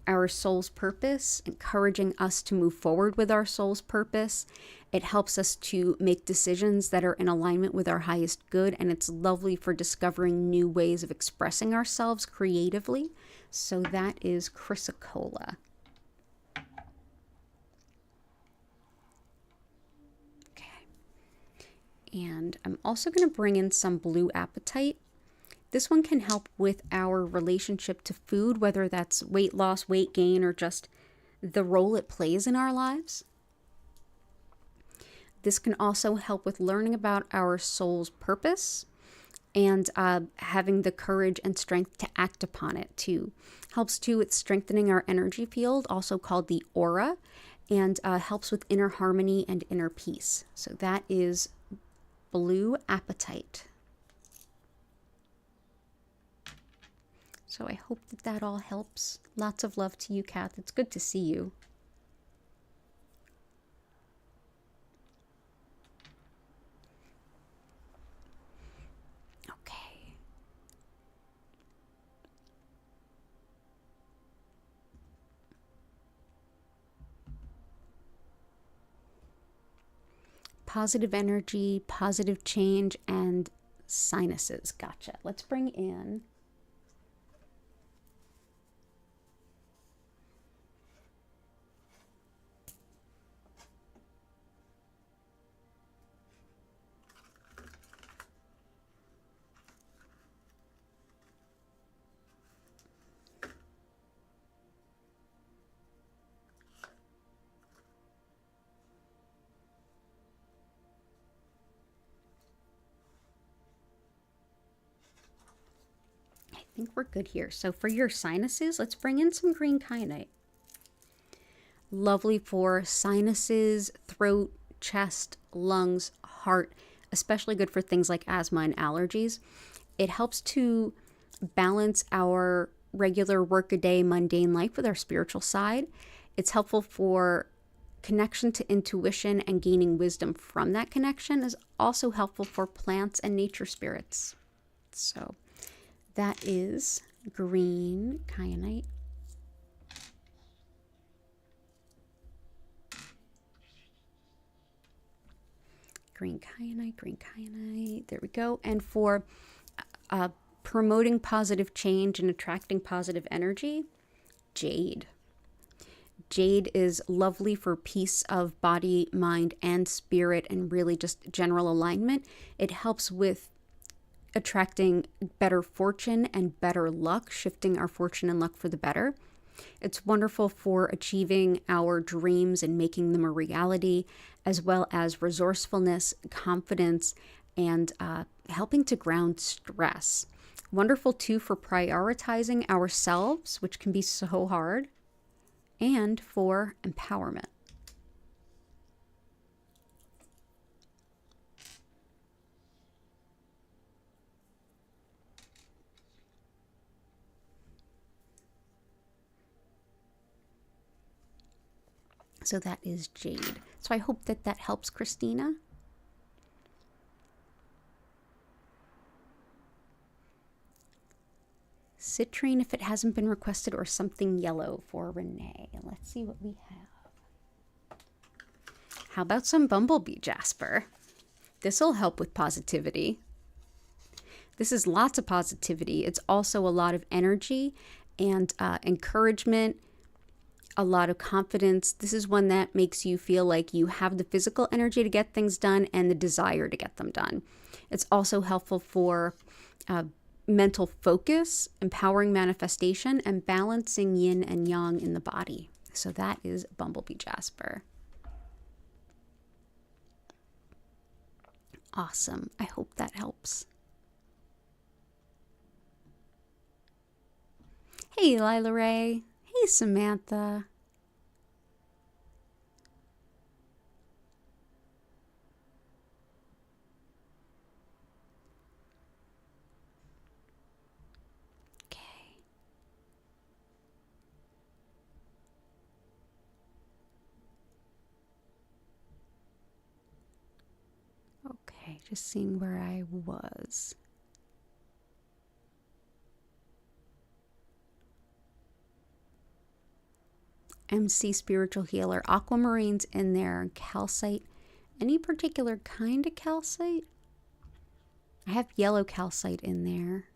our soul's purpose, encouraging us to move forward with our soul's purpose. It helps us to make decisions that are in alignment with our highest good, and it's lovely for discovering new ways of expressing ourselves creatively. So that is chrysocolla. Okay. And I'm also going to bring in some blue apatite. This one can help with our relationship to food, whether that's weight loss, weight gain, or just the role it plays in our lives. This can also help with learning about our soul's purpose and having the courage and strength to act upon it too. Helps too with strengthening our energy field, also called the aura, and helps with inner harmony and inner peace. So that is blue apatite. So I hope that that all helps. Lots of love to you, Kath. It's good to see you. Okay. Positive energy, positive change, and sinuses. Gotcha. Let's bring in I think we're good here. So for your sinuses, let's bring in some green kyanite. Lovely for sinuses, throat, chest, lungs, heart, especially good for things like asthma and allergies. It helps to balance our regular workaday mundane life with our spiritual side. It's helpful for connection to intuition and gaining wisdom from that connection. Is also helpful for plants and nature spirits. So that is green kyanite. Green kyanite, green kyanite. There we go. And for promoting positive change and attracting positive energy, jade. Jade is lovely for peace of body, mind, and spirit, and really just general alignment. It helps with attracting better fortune and better luck, shifting our fortune and luck for the better. It's wonderful for achieving our dreams and making them a reality, as well as resourcefulness, confidence, and helping to ground stress. Wonderful too for prioritizing ourselves, which can be so hard, and for empowerment. So that is jade. So I hope that that helps, Christina. Citrine, if it hasn't been requested, or something yellow for Renee. Let's see what we have. How about some bumblebee jasper? This will help with positivity. This is lots of positivity. It's also a lot of energy and encouragement, a lot of confidence. This is one that makes you feel like you have the physical energy to get things done and the desire to get them done. It's also helpful for mental focus, empowering manifestation, and balancing yin and yang in the body. So that is bumblebee jasper. Awesome. I hope that helps. Hey, Lila Ray. Hey, Samantha. Okay, just seeing where I was. MC Spiritual Healer. Aquamarine's in there. Calcite. Any particular kind of calcite? I have yellow calcite in there.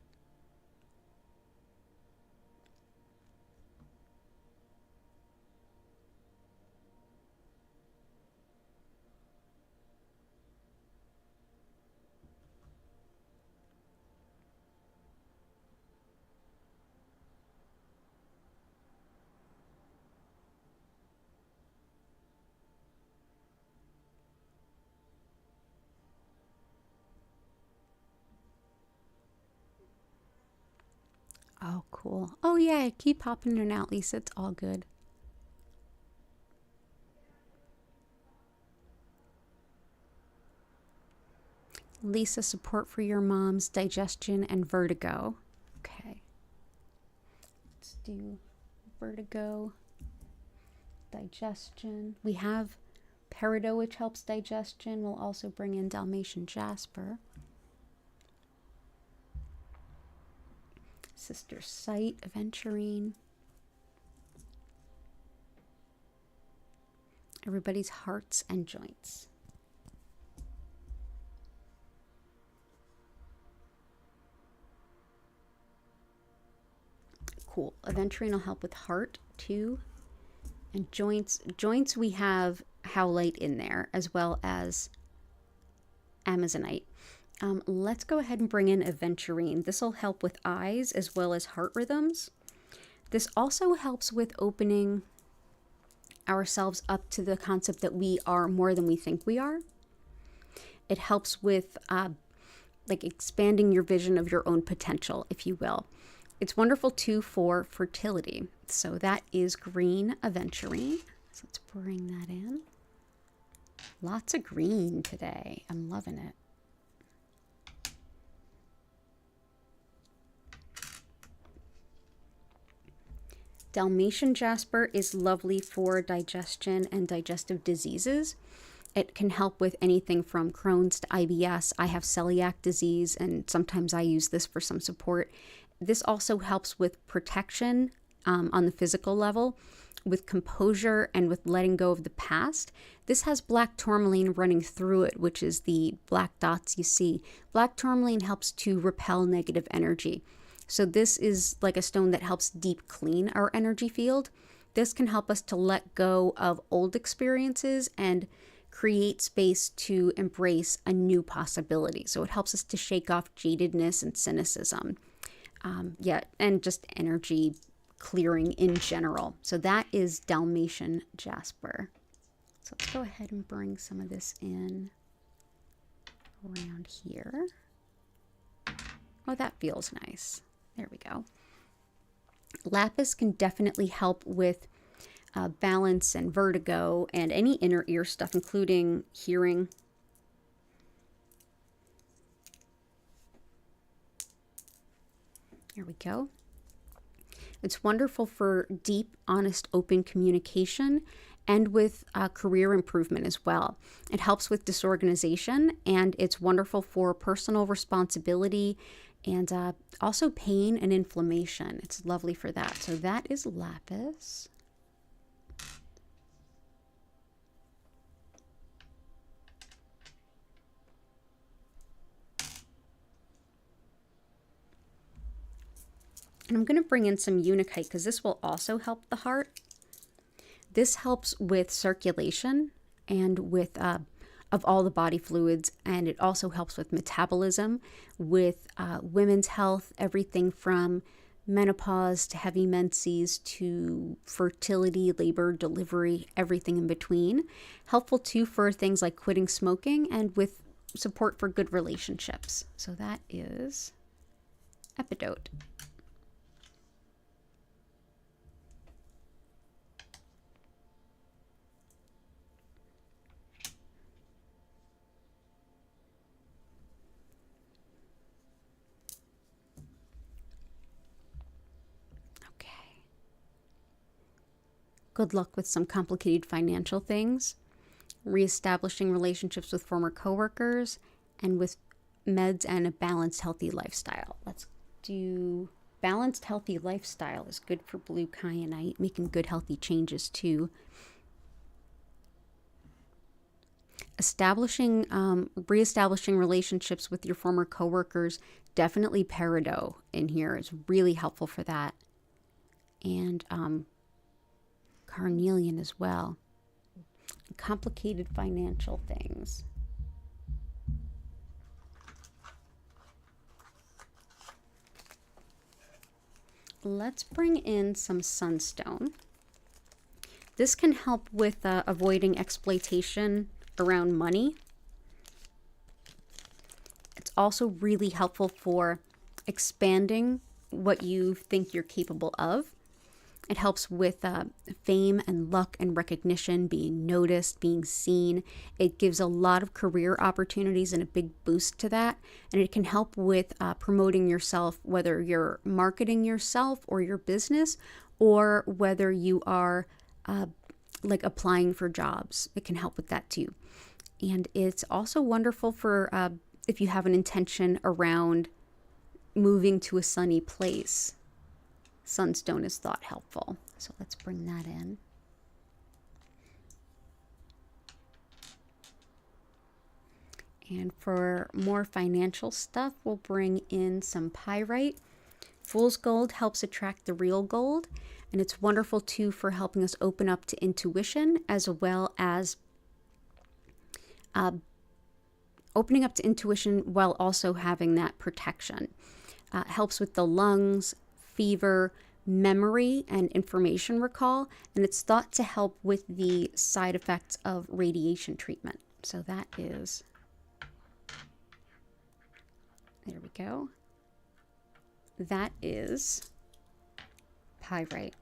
Oh, cool. Oh, yeah. Keep popping in and out, Lisa. It's all good. Lisa, support for your mom's digestion and vertigo. Okay. Let's do vertigo, digestion. We have peridot, which helps digestion. We'll also bring in Dalmatian jasper. Sister Sight, aventurine. Everybody's hearts and joints. Cool. Aventurine will help with heart too. And joints. Joints, we have howlite in there as well as amazonite. Let's go ahead and bring in aventurine. This will help with eyes as well as heart rhythms. This also helps with opening ourselves up to the concept that we are more than we think we are. It helps with like expanding your vision of your own potential, if you will. It's wonderful too for fertility. So that is green aventurine. So let's bring that in. Lots of green today. I'm loving it. Dalmatian jasper is lovely for digestion and digestive diseases. It can help with anything from Crohn's to IBS. I have celiac disease, and sometimes I use this for some support. This also helps with protection on the physical level, with composure, and with letting go of the past. This has black tourmaline running through it, which is the black dots you see. Black tourmaline helps to repel negative energy. So this is like a stone that helps deep clean our energy field. This can help us to let go of old experiences and create space to embrace a new possibility. So it helps us to shake off jadedness and cynicism. And just energy clearing in general. So that is Dalmatian jasper. So let's go ahead and bring some of this in around here. Oh, that feels nice. There we go. Lapis can definitely help with balance and vertigo and any inner ear stuff, including hearing. Here we go. It's wonderful for deep, honest, open communication and with career improvement as well. It helps with disorganization, and it's wonderful for personal responsibility and also pain and inflammation. It's lovely for that. So that is lapis. And I'm going to bring in some unakite because this will also help the heart. This helps with circulation and with of all the body fluids, and it also helps with metabolism, with women's health, everything from menopause to heavy menses to fertility, labor, delivery, everything in between. Helpful too for things like quitting smoking and with support for good relationships. So that is epidote. Good luck with some complicated financial things, reestablishing relationships with former coworkers, and with meds and a balanced, healthy lifestyle. Let's do Balanced, healthy lifestyle is good for blue kyanite, making good, healthy changes too. Reestablishing relationships with your former coworkers, definitely peridot in here is really helpful for that. And carnelian as well. Complicated financial things. Let's bring in some sunstone. This can help with avoiding exploitation around money. It's also really helpful for expanding what you think you're capable of. It helps with fame and luck and recognition, being noticed, being seen. It gives a lot of career opportunities and a big boost to that. And it can help with promoting yourself, whether you're marketing yourself or your business, or whether you are like applying for jobs. It can help with that too. And it's also wonderful for if you have an intention around moving to a sunny place. Sunstone is thought helpful. So let's bring that in. And for more financial stuff, we'll bring in some pyrite. Fool's gold helps attract the real gold. And it's wonderful too for helping us open up to intuition, as well as opening up to intuition while also having that protection. Helps with the lungs, fever, memory, and information recall, and it's thought to help with the side effects of radiation treatment. So that is, there we go. That is pyrite.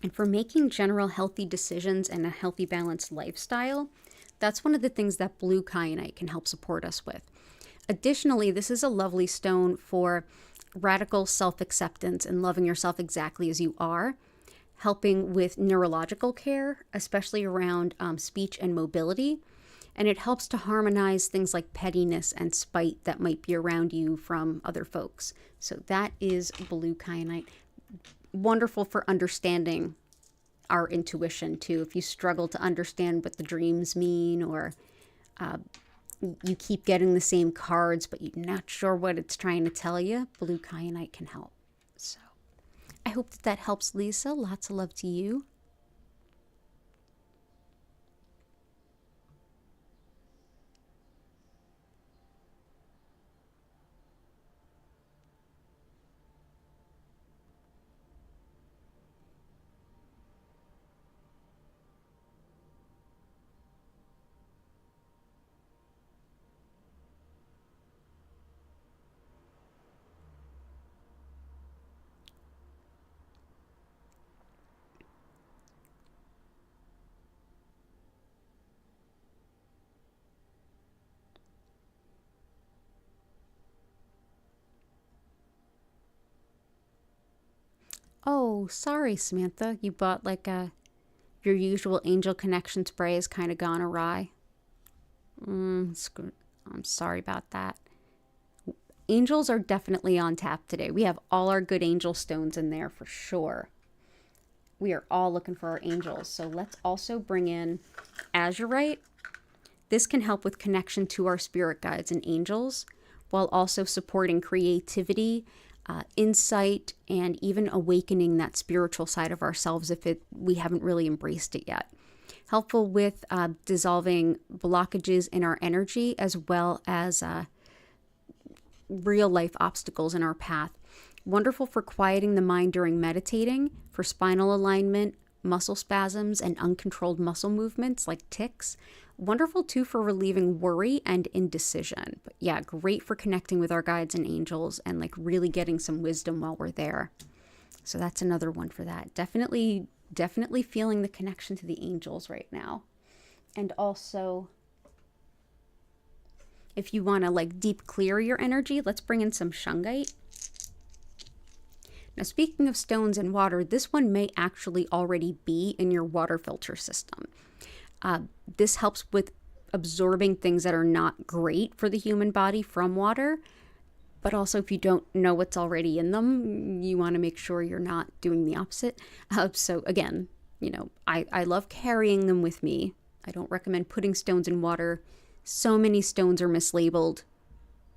And for making general healthy decisions and a healthy, balanced lifestyle, that's one of the things that blue kyanite can help support us with. Additionally, this is a lovely stone for radical self-acceptance and loving yourself exactly as you are, helping with neurological care, especially around speech and mobility. And it helps to harmonize things like pettiness and spite that might be around you from other folks. So that is blue kyanite. Wonderful for understanding our intuition too. If you struggle to understand what the dreams mean, or you keep getting the same cards but you're not sure what it's trying to tell you, blue kyanite can help. So I hope that helps, Lisa. Lots of love to you. Oh, sorry, Samantha. You bought like your usual angel connection spray has kind of gone awry. I'm sorry about that. Angels are definitely on tap today. We have all our good angel stones in there for sure. We are all looking for our angels. So let's also bring in azurite. This can help with connection to our spirit guides and angels, while also supporting creativity, insight, and even awakening that spiritual side of ourselves if we haven't really embraced it yet. Helpful with dissolving blockages in our energy, as well as real life obstacles in our path. Wonderful for quieting the mind during meditating, for spinal alignment, muscle spasms, and uncontrolled muscle movements like tics. Wonderful too for relieving worry and indecision. But yeah, great for connecting with our guides and angels and like really getting some wisdom while we're there. So that's another one for that. Definitely feeling the connection to the angels right now. And also, if you want to like deep clear your energy, let's bring in some shungite. Now, speaking of stones and water, this one may actually already be in your water filter system. This helps with absorbing things that are not great for the human body from water. But also, if you don't know what's already in them, you want to make sure you're not doing the opposite. So again, I love carrying them with me. I don't recommend putting stones in water. So many stones are mislabeled,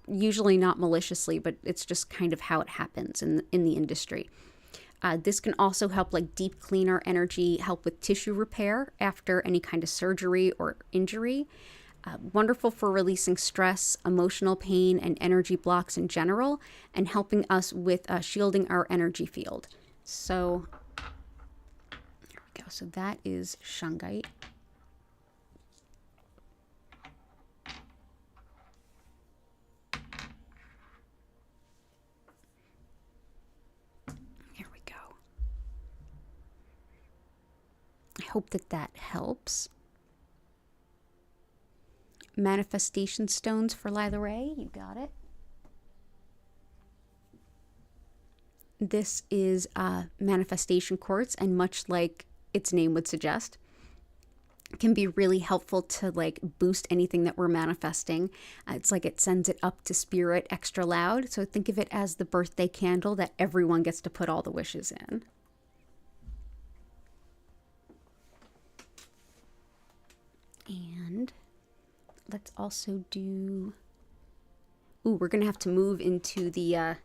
usually not maliciously, but it's just kind of how it happens in the industry. This can also help like deep clean our energy, help with tissue repair after any kind of surgery or injury. Wonderful for releasing stress, emotional pain, and energy blocks in general, and helping us with shielding our energy field. So, there we go. So that is shungite. There we go. I hope that helps. Manifestation stones for Lila Ray. You got it. This is manifestation quartz, and much like its name would suggest, can be really helpful to like boost anything that we're manifesting. It's like it sends it up to spirit extra loud. So think of it as the birthday candle that everyone gets to put all the wishes in. And let's also do, we're going to have to move into the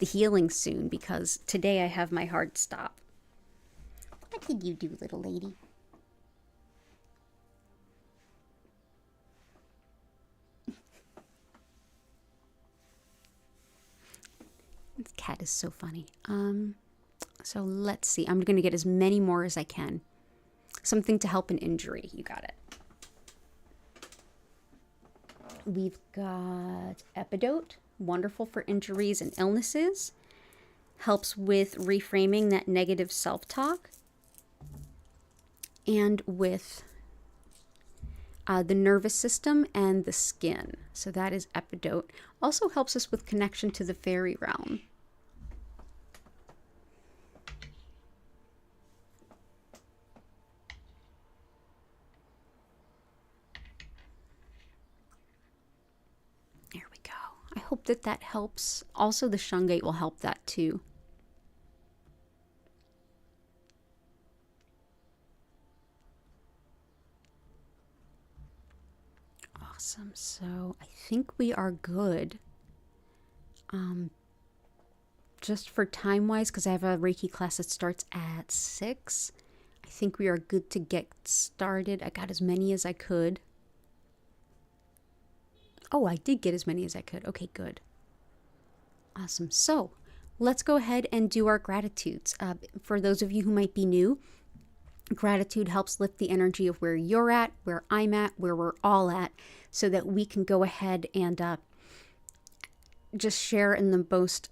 healing soon, because today I have my hard stop. What did you do, little lady? This cat is so funny. So let's see. I'm going to get as many more as I can. Something to help an injury. You got it. We've got Epidote, wonderful for injuries and illnesses. Helps with reframing that negative self-talk. And with the nervous system and the skin. So that is Epidote. Also helps us with connection to the fairy realm. There we go. I hope that helps. Also, the shungite will help that too. Awesome. So I think we are good. Just for time-wise, because I have a Reiki class that starts at 6. I think we are good to get started. I got as many as I could. Oh, I did get as many as I could. Okay, good. Awesome. So let's go ahead and do our gratitudes. For those of you who might be new, gratitude helps lift the energy of where you're at, where I'm at, where we're all at, so that we can go ahead and just share in the most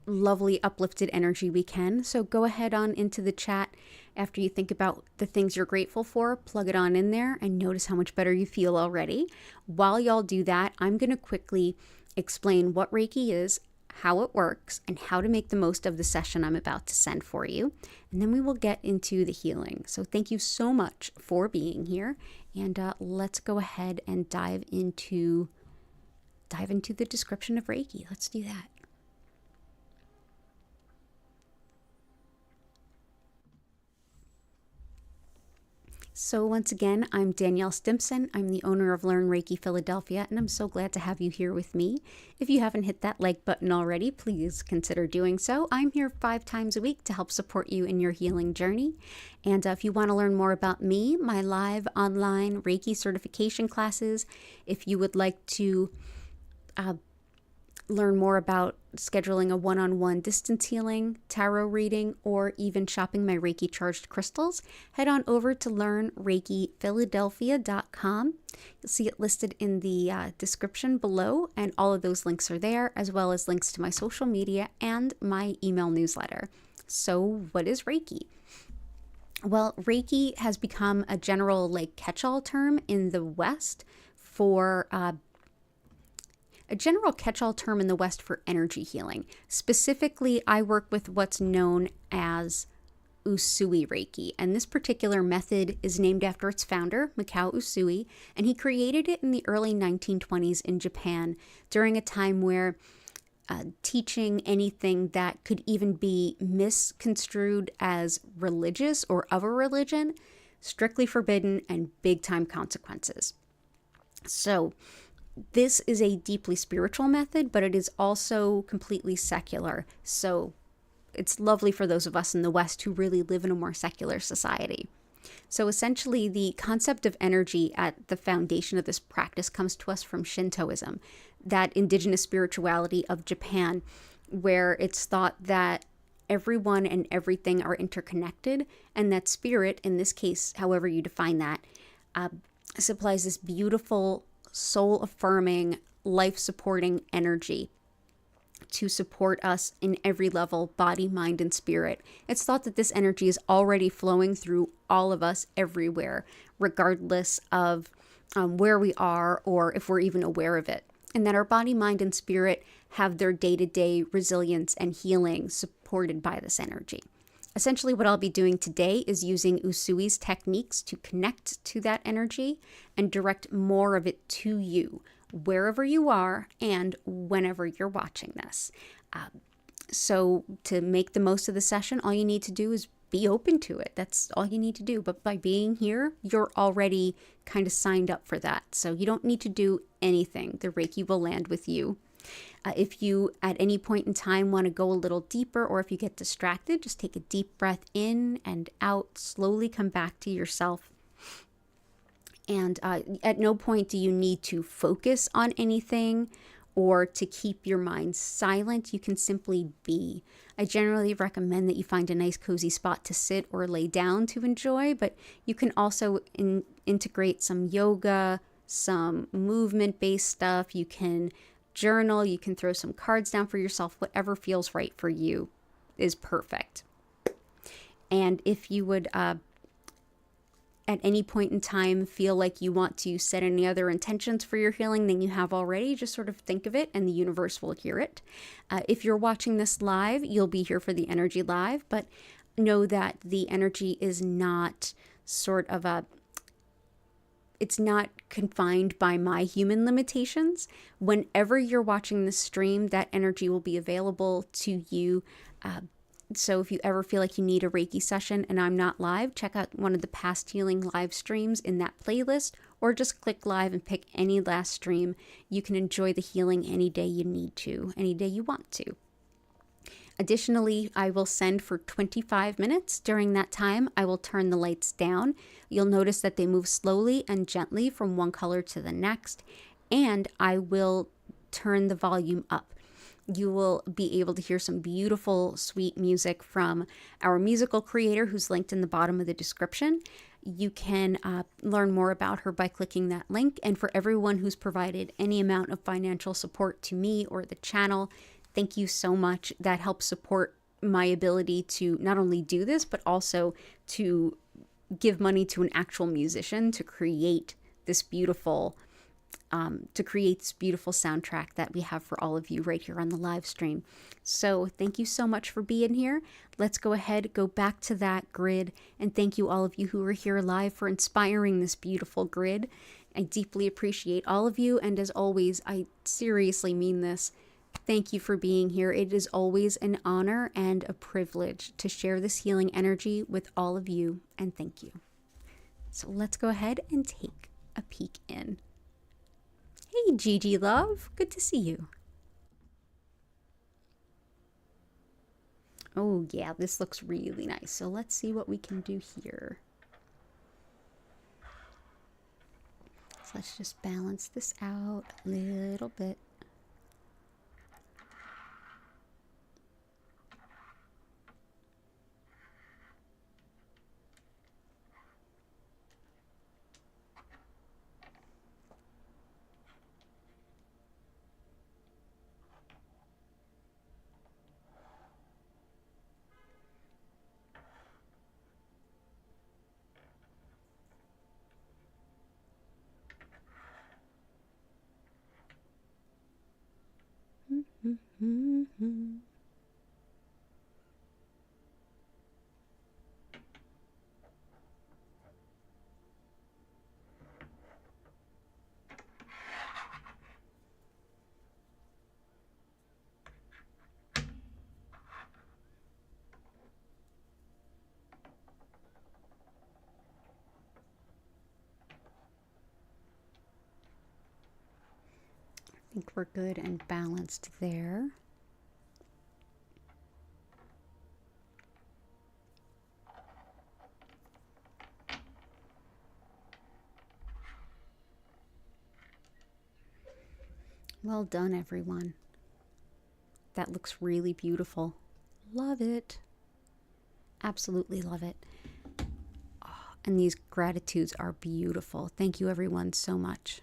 lovely uplifted energy we can. So go ahead on into the chat after you think about the things you're grateful for, plug it on in there, and notice how much better you feel already. While y'all do that, I'm going to quickly explain what Reiki is, how it works, and how to make the most of the session I'm about to send for you. And then we will get into the healing. So thank you so much for being here. And let's go ahead and dive into the description of Reiki. Let's do that. So once again, I'm Danielle Stimpson. I'm the owner of Learn Reiki Philadelphia, and I'm so glad to have you here with me. If you haven't hit that like button already, please consider doing so. I'm here 5 times a week to help support you in your healing journey. And if you want to learn more about me, my live online Reiki certification classes, if you would like to learn more about scheduling a one-on-one distance healing, tarot reading, or even shopping my Reiki charged crystals, head on over to learnreikiphiladelphia.com. You'll see it listed in the description below, and all of those links are there, as well as links to my social media and my email newsletter. So what is Reiki? Well, Reiki has become a general catch-all term in the West for a general catch-all term in the West for energy healing. Specifically, I work with what's known as Usui Reiki, and this particular method is named after its founder, Mikao Usui, and he created it in the early 1920s in Japan during a time where teaching anything that could even be misconstrued as religious or of a religion, strictly forbidden and big time consequences. So this is a deeply spiritual method, but it is also completely secular. So it's lovely for those of us in the West who really live in a more secular society. So essentially, the concept of energy at the foundation of this practice comes to us from Shintoism, that indigenous spirituality of Japan, where it's thought that everyone and everything are interconnected, and that spirit, in this case, however you define that, supplies this beautiful, soul-affirming, life-supporting energy to support us in every level, body, mind, and spirit. It's thought that this energy is already flowing through all of us everywhere, regardless of where we are or if we're even aware of it. And that our body, mind, and spirit have their day-to-day resilience and healing supported by this energy. Essentially, what I'll be doing today is using Usui's techniques to connect to that energy and direct more of it to you, wherever you are and whenever you're watching this. So to make the most of the session, all you need to do is be open to it. That's all you need to do. But by being here, you're already kind of signed up for that. So you don't need to do anything. The Reiki will land with you. If you at any point in time want to go a little deeper, or if you get distracted, just take a deep breath in and out, slowly come back to yourself. And at no point do you need to focus on anything or to keep your mind silent. You can simply be. I generally recommend that you find a nice cozy spot to sit or lay down to enjoy, but you can also integrate some yoga, some movement-based stuff. You can journal, you can throw some cards down for yourself. Whatever feels right for you is perfect. And if you would at any point in time feel like you want to set any other intentions for your healing than you have already, just sort of think of it and the universe will hear it. If you're watching this live, you'll be here for the energy live, but know that the energy is not sort of it's not confined by my human limitations. Whenever you're watching this stream, that energy will be available to you. So if you ever feel like you need a Reiki session and I'm not live, check out one of the past healing live streams in that playlist, or just click live and pick any last stream. You can enjoy the healing any day you need to, any day you want to. Additionally, I will send for 25 minutes. During that time, I will turn the lights down. You'll notice that they move slowly and gently from one color to the next, and I will turn the volume up. You will be able to hear some beautiful, sweet music from our musical creator, who's linked in the bottom of the description. You can learn more about her by clicking that link. And for everyone who's provided any amount of financial support to me or the channel, thank you so much. That helps support my ability to not only do this, but also to give money to an actual musician to create this beautiful soundtrack that we have for all of you right here on the live stream. So thank you so much for being here. Let's go ahead, go back to that grid, and thank you all of you who are here live for inspiring this beautiful grid. I deeply appreciate all of you, and as always, I seriously mean this. Thank you for being here. It is always an honor and a privilege to share this healing energy with all of you, and thank you. So let's go ahead and take a peek in. Hey, Gigi love, good to see you. Oh yeah, this looks really nice. So let's see what we can do here. So let's just balance this out a little bit. Mm-hmm. I think we're good and balanced there. Well done, everyone. That looks really beautiful. Love it. Absolutely love it. Oh, and these gratitudes are beautiful. Thank you, everyone, so much.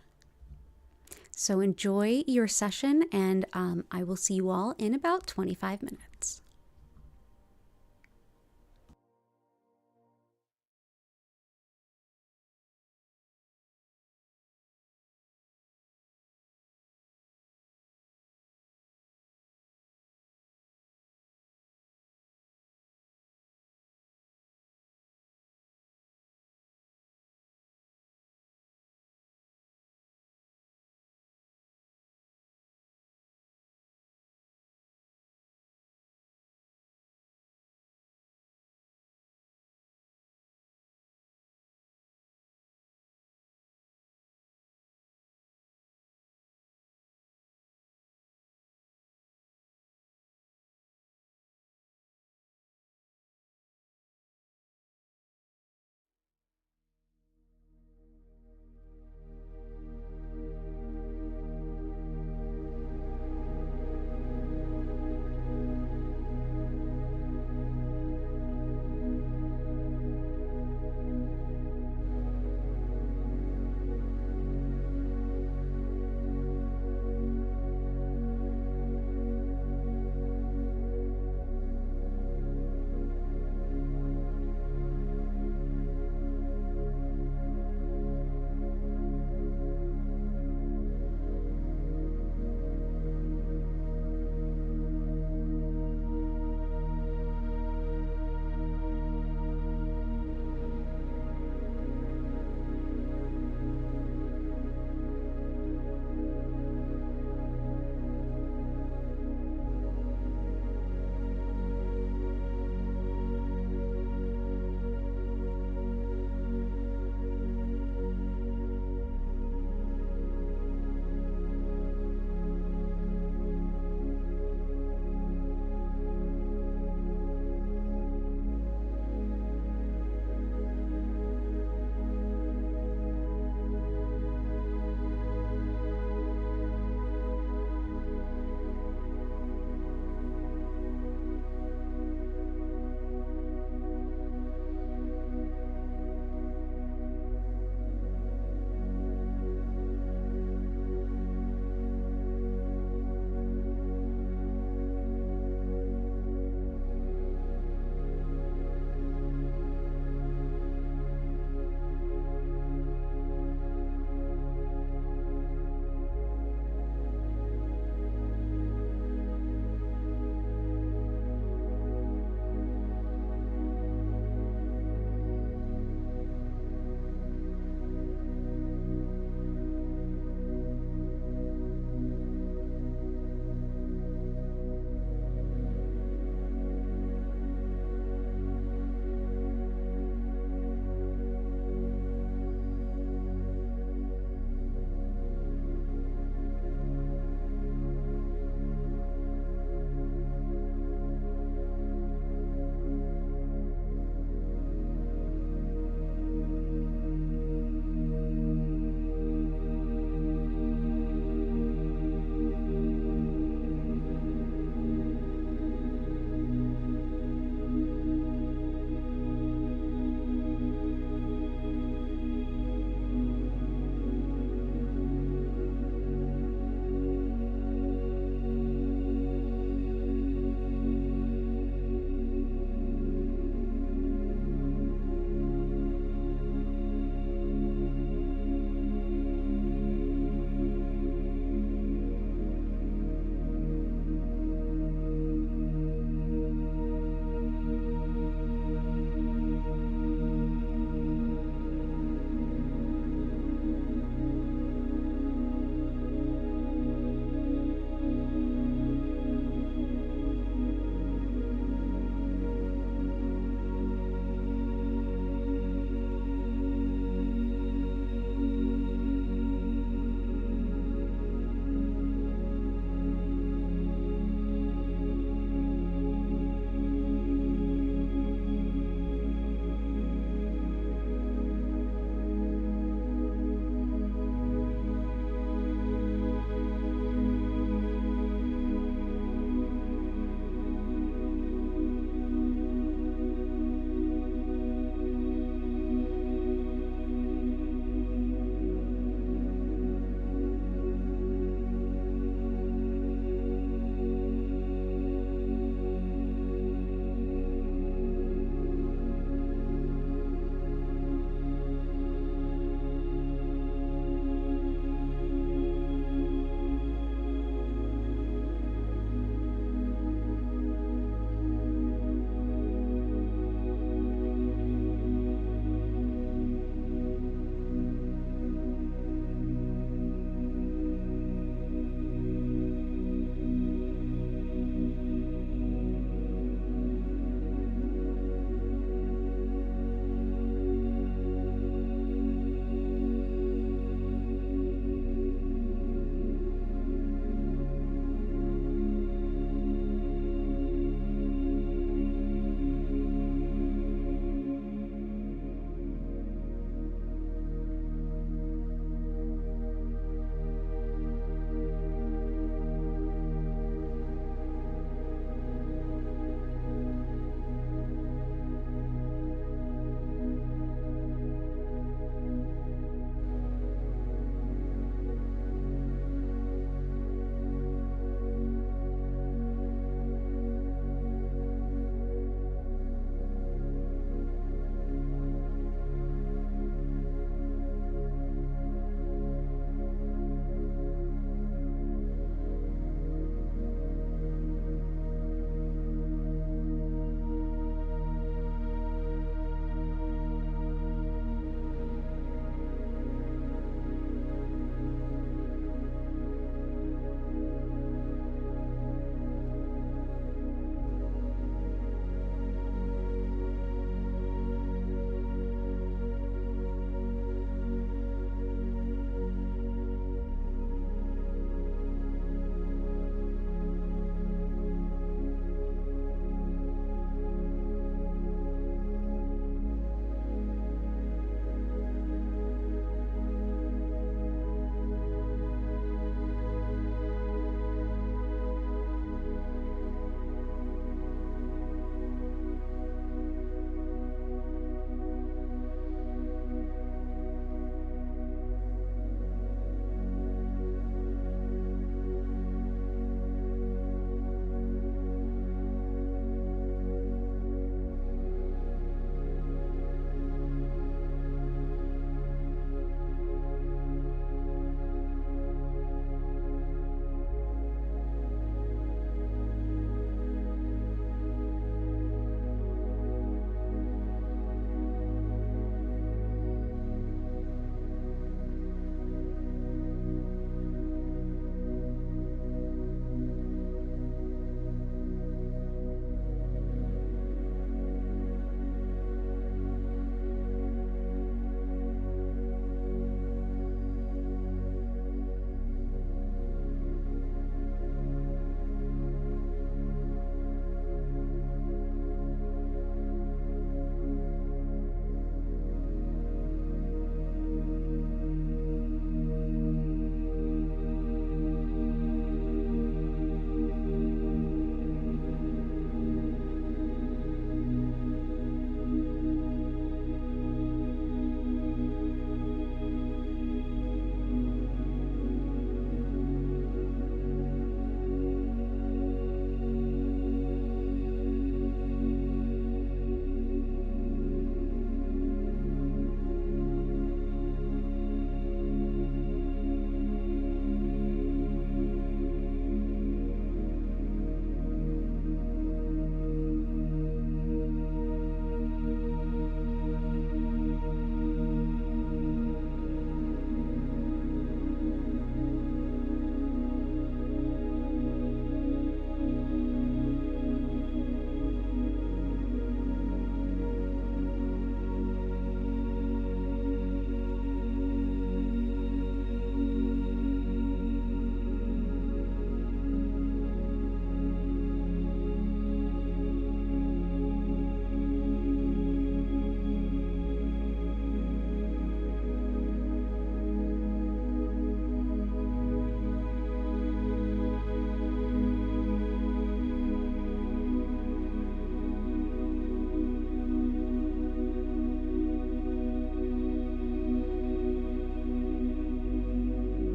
So enjoy your session, and I will see you all in about 25 minutes.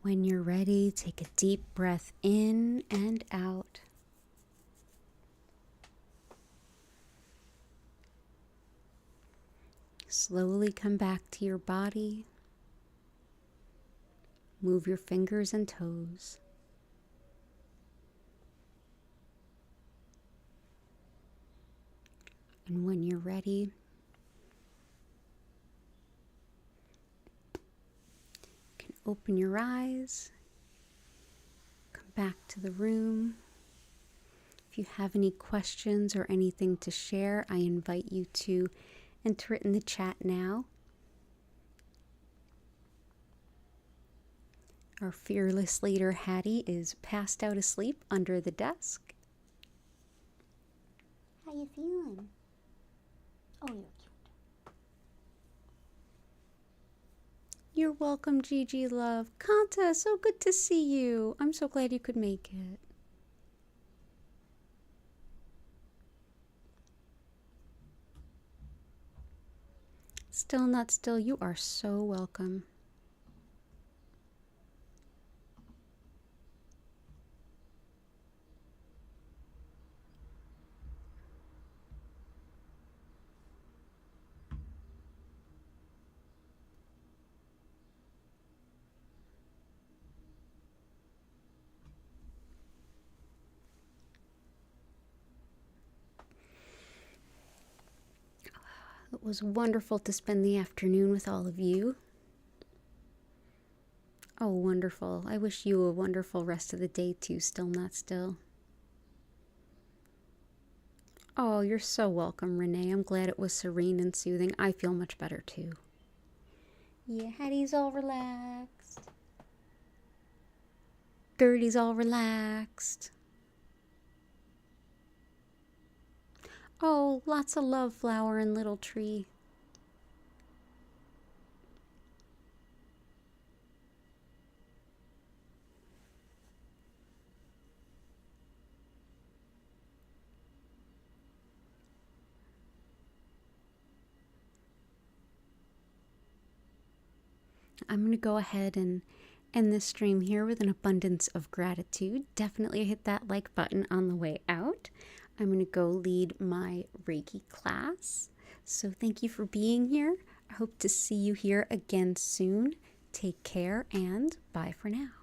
When you're ready, take a deep breath in and out. Slowly come back to your body. Move your fingers and toes. And when you're ready, you can open your eyes, come back to the room. If you have any questions or anything to share, I invite you to enter it in the chat now. Our fearless leader, Hattie, is passed out asleep under the desk. How you feeling? Oh, you're cute. You're welcome, Gigi, love. Kanta, so good to see you. I'm so glad you could make it. Still not still, you are so welcome. It was wonderful to spend the afternoon with all of you. Oh, wonderful. I wish you a wonderful rest of the day too, still not still. Oh, you're so welcome, Renee. I'm glad it was serene and soothing. I feel much better too. Yeah, Hattie's all relaxed. Gertie's all relaxed. Oh, lots of love, flower and little tree. I'm going to go ahead and end this stream here with an abundance of gratitude. Definitely hit that like button on the way out. I'm going to go lead my Reiki class. So thank you for being here. I hope to see you here again soon. Take care and bye for now.